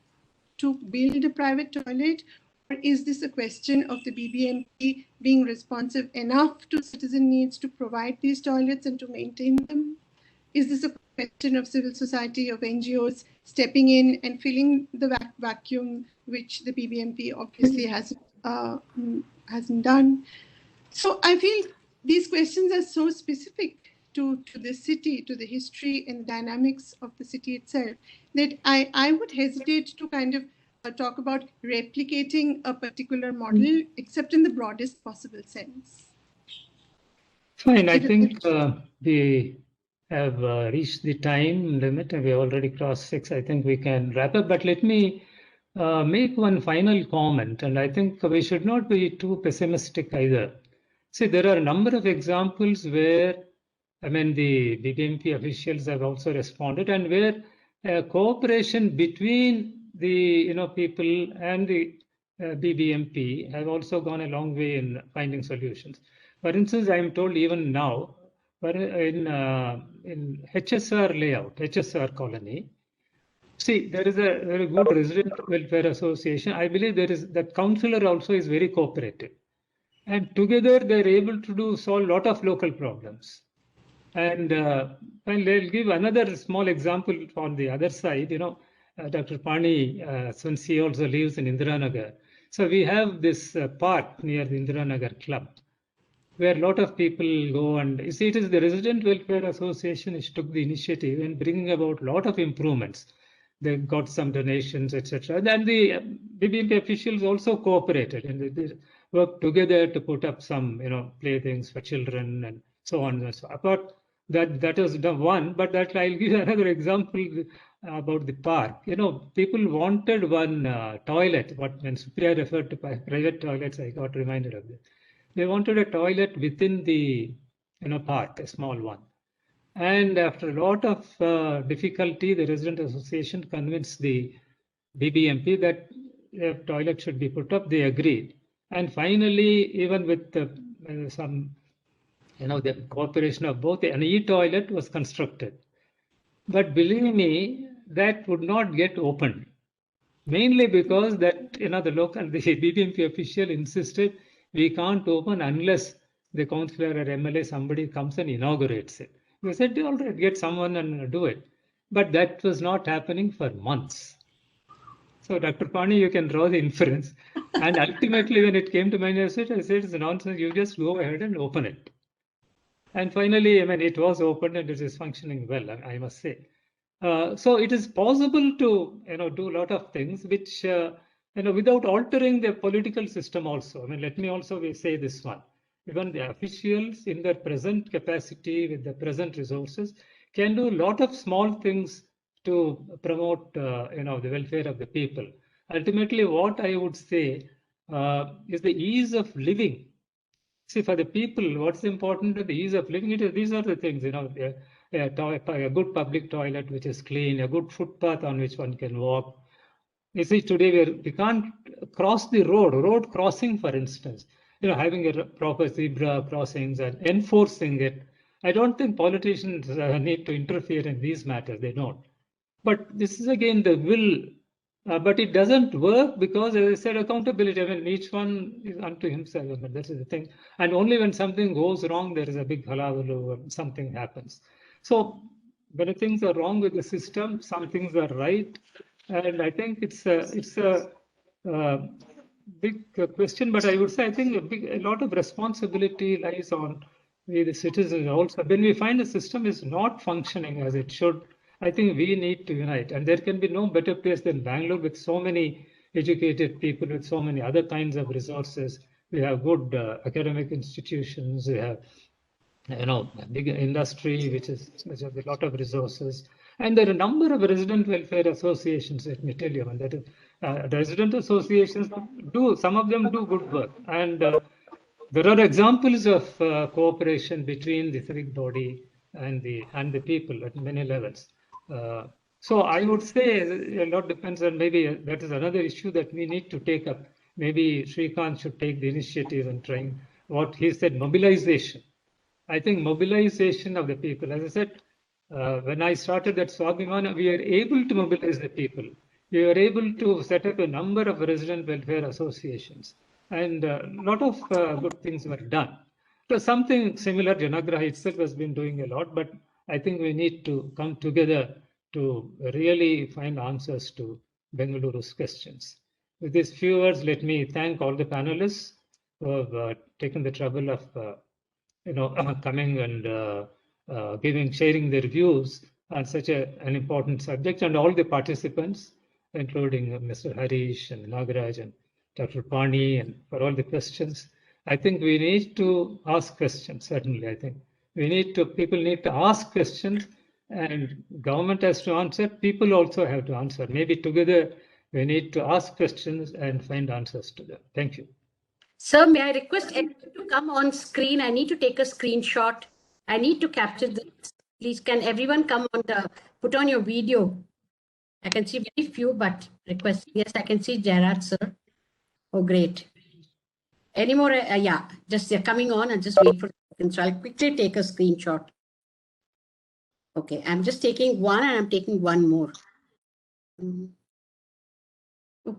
to build a private toilet, or is this a question of the BBMP being responsive enough to citizen needs to provide these toilets and to maintain them? Is this a question of civil society, of NGOs stepping in and filling the vacuum, which the BBMP obviously hasn't done? So I feel these questions are so specific to the city, to the history and dynamics of the city itself, that I would hesitate to kind of talk about replicating a particular model, except in the broadest possible sense. Fine, I think we have reached the time limit and we have already crossed 6. I think we can wrap up, but let me make one final comment, and I think we should not be too pessimistic either. See, there are a number of examples where, the BBMP officials have also responded, and where cooperation between the people and the BBMP have also gone a long way in finding solutions. For instance, I am told even now, in HSR layout, HSR colony, see, there is a very good resident welfare association. I believe that councillor also is very cooperative. And together they're able to solve a lot of local problems. And I'll give another small example on the other side. Dr. Pani, since he also lives in Indiranagar. So we have this park near the Indiranagar Club, where a lot of people go, and you see, it is the Resident Welfare Association which took the initiative in bringing about a lot of improvements. They got some donations, etc. Then the BBMP officials also cooperated, and they worked together to put up some, playthings for children and so on and so on. Apart that is the one, but that I'll give you another example about the park. People wanted one toilet. When Supriya referred to private toilets, I got reminded of this. They wanted a toilet within the park, a small one. And after a lot of difficulty, the resident association convinced the BBMP that a toilet should be put up. They agreed. And finally, even with some, the cooperation of both, an e-toilet was constructed. But believe me, that would not get opened. Mainly because that, the BBMP official insisted we can't open unless the councillor or MLA, somebody comes and inaugurates it. We said, all right, get someone and do it. But that was not happening for months. So, Dr. Pani, you can draw the inference. And ultimately, when it came to my university, I said, it's nonsense, you just go ahead and open it. And finally, it was opened and it is functioning well, I must say. So it is possible to, do a lot of things which, without altering the political system also. Let me also say this one. Even the officials in their present capacity with the present resources can do a lot of small things to promote, the welfare of the people. Ultimately, what I would say is the ease of living. See, for the people, what's important is the ease of living. These are the things, a good public toilet which is clean, a good footpath on which one can walk. You see, today we can't cross the road crossing, for instance, having a proper zebra crossings and enforcing it. I don't think politicians need to interfere in these matters. They don't. But this is again the will, but it doesn't work because, as I said, accountability. Each one is unto himself. That is the thing. And only when something goes wrong, there is a big hullabaloo, something happens. So when things are wrong with the system, some things are right. And I think it's a big question, but I would say I think a lot of responsibility lies on the citizens also. When we find the system is not functioning as it should, I think we need to unite. And there can be no better place than Bangalore with so many educated people, with so many other kinds of resources. We have good academic institutions. We have, big industry, which has a lot of resources. And there are a number of resident welfare associations, let me tell you. Resident associations some of them do good work. And there are examples of cooperation between the civic body and the people at many levels. So I would say a lot depends on, maybe that is another issue that we need to take up. Maybe Srikanth should take the initiative in trying what he said, mobilization. I think mobilization of the people. As I said, when I started at Swabhimana, we are able to mobilize the people. We are able to set up a number of resident welfare associations. And a lot of good things were done. So something similar, Janaagraha itself has been doing a lot, but I think we need to come together to really find answers to Bengaluru's questions. With these few words, let me thank all the panelists who have taken the trouble of coming and sharing their views on such an important subject, and all the participants, including Mr. Harish and Nagaraj and Dr. Pani, and for all the questions. I think we need to ask questions, certainly. I think people need to ask questions, and government has to answer. People also have to answer. Maybe together we need to ask questions and find answers to them. Thank you. Sir, may I request everyone to come on screen? I need to take a screenshot. I need to capture this. Please, can everyone come put on your video? I can see very few, but request. Yes, I can see Jairaj, sir. Oh, great. Any more? Yeah, just they're coming on and just wait for a second. So I'll quickly take a screenshot. Okay, I'm just taking one and I'm taking one more. Oh.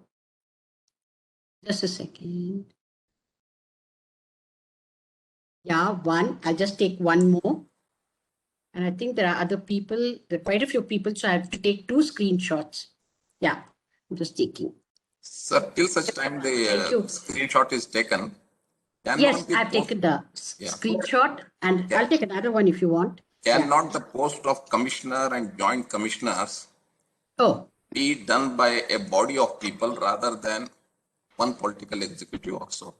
Just a second. Yeah, one. I'll just take one more. And I think there are other people, there are quite a few people, so I have to take 2 screenshots. Yeah, I'm just taking. Sir, till such time the screenshot is taken. Yes, I've taken the screenshot, and I'll take another one if you want. Cannot the post of commissioner and joint commissioners be done by a body of people rather than one political executive also?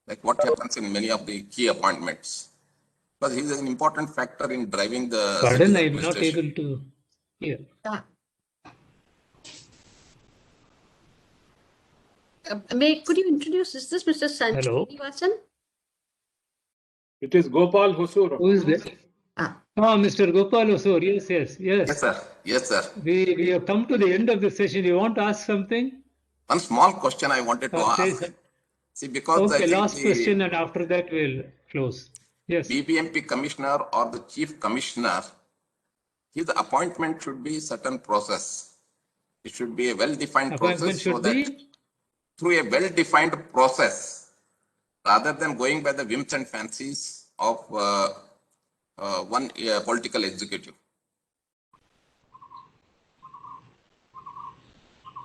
Like what happens in many of the key appointments. Because he is an important factor in driving the. Pardon, I'm not able to hear. Could you introduce, is this Mr. Srivatsan? It is Gopal Hosur. Who is that? Mr. Gopal Hosur. Yes. Yes, sir. Yes, sir. We have come to the end of the session. You want to ask something? one small question I wanted to ask. See, because I okay, think last question, and after that we'll close. Yes. BBMP commissioner or the chief commissioner, his appointment should be certain process. It should be a well-defined process so that through a well-defined process, rather than going by the whims and fancies of one political executive.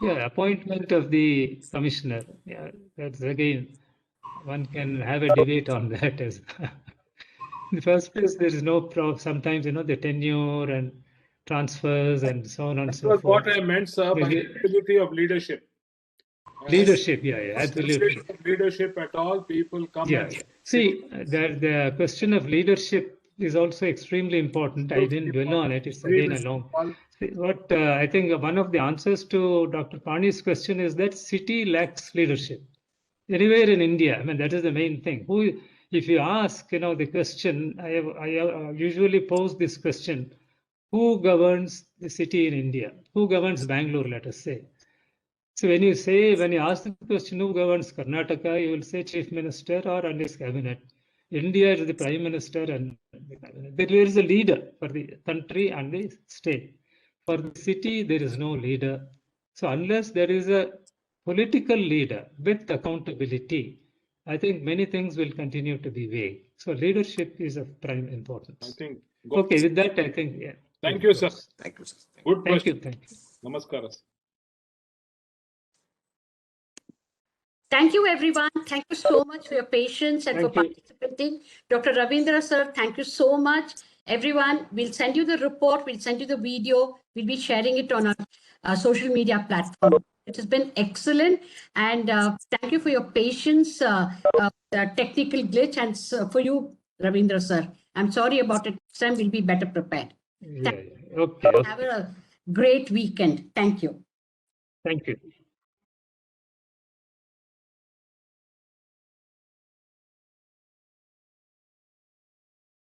Yeah, appointment of the commissioner. Yeah, that's again, one can have a debate on that. As in the first place, there is no sometimes, the tenure and transfers and so on and so forth. What I meant, sir, by the ability of leadership. Leadership, yeah, absolutely. Leadership at all, people come and see, the question of leadership is also extremely important. I didn't dwell on it. It's again a long. What I think one of the answers to Dr. Pani's question is that city lacks leadership. Anywhere in India, I mean, that is the main thing. If you ask, the question, I usually pose this question: who governs the city in India? Who governs Bangalore, let us say? So when you ask the question, who governs Karnataka, you will say chief minister or and his cabinet. India is the prime minister and the cabinet. There is a leader for the country and the state. For the city, there is no leader. So unless there is a political leader with accountability, I think many things will continue to be vague. So leadership is of prime importance. I think. Okay, with that, I think, yeah. Thank you, sir. Thank you, sir. Good question. Thank you. Namaskar. Thank you, everyone. Thank you so much for your patience and for participating. Dr. Ravindra, sir, thank you so much. Everyone, we'll send you the report. We'll send you the video. We'll be sharing it on our social media platform. It has been excellent. And thank you for your patience, the technical glitch, and for you, Ravindra, sir. I'm sorry about it. Next time we'll be better prepared. Okay. Have a great weekend. Thank you. Thank you.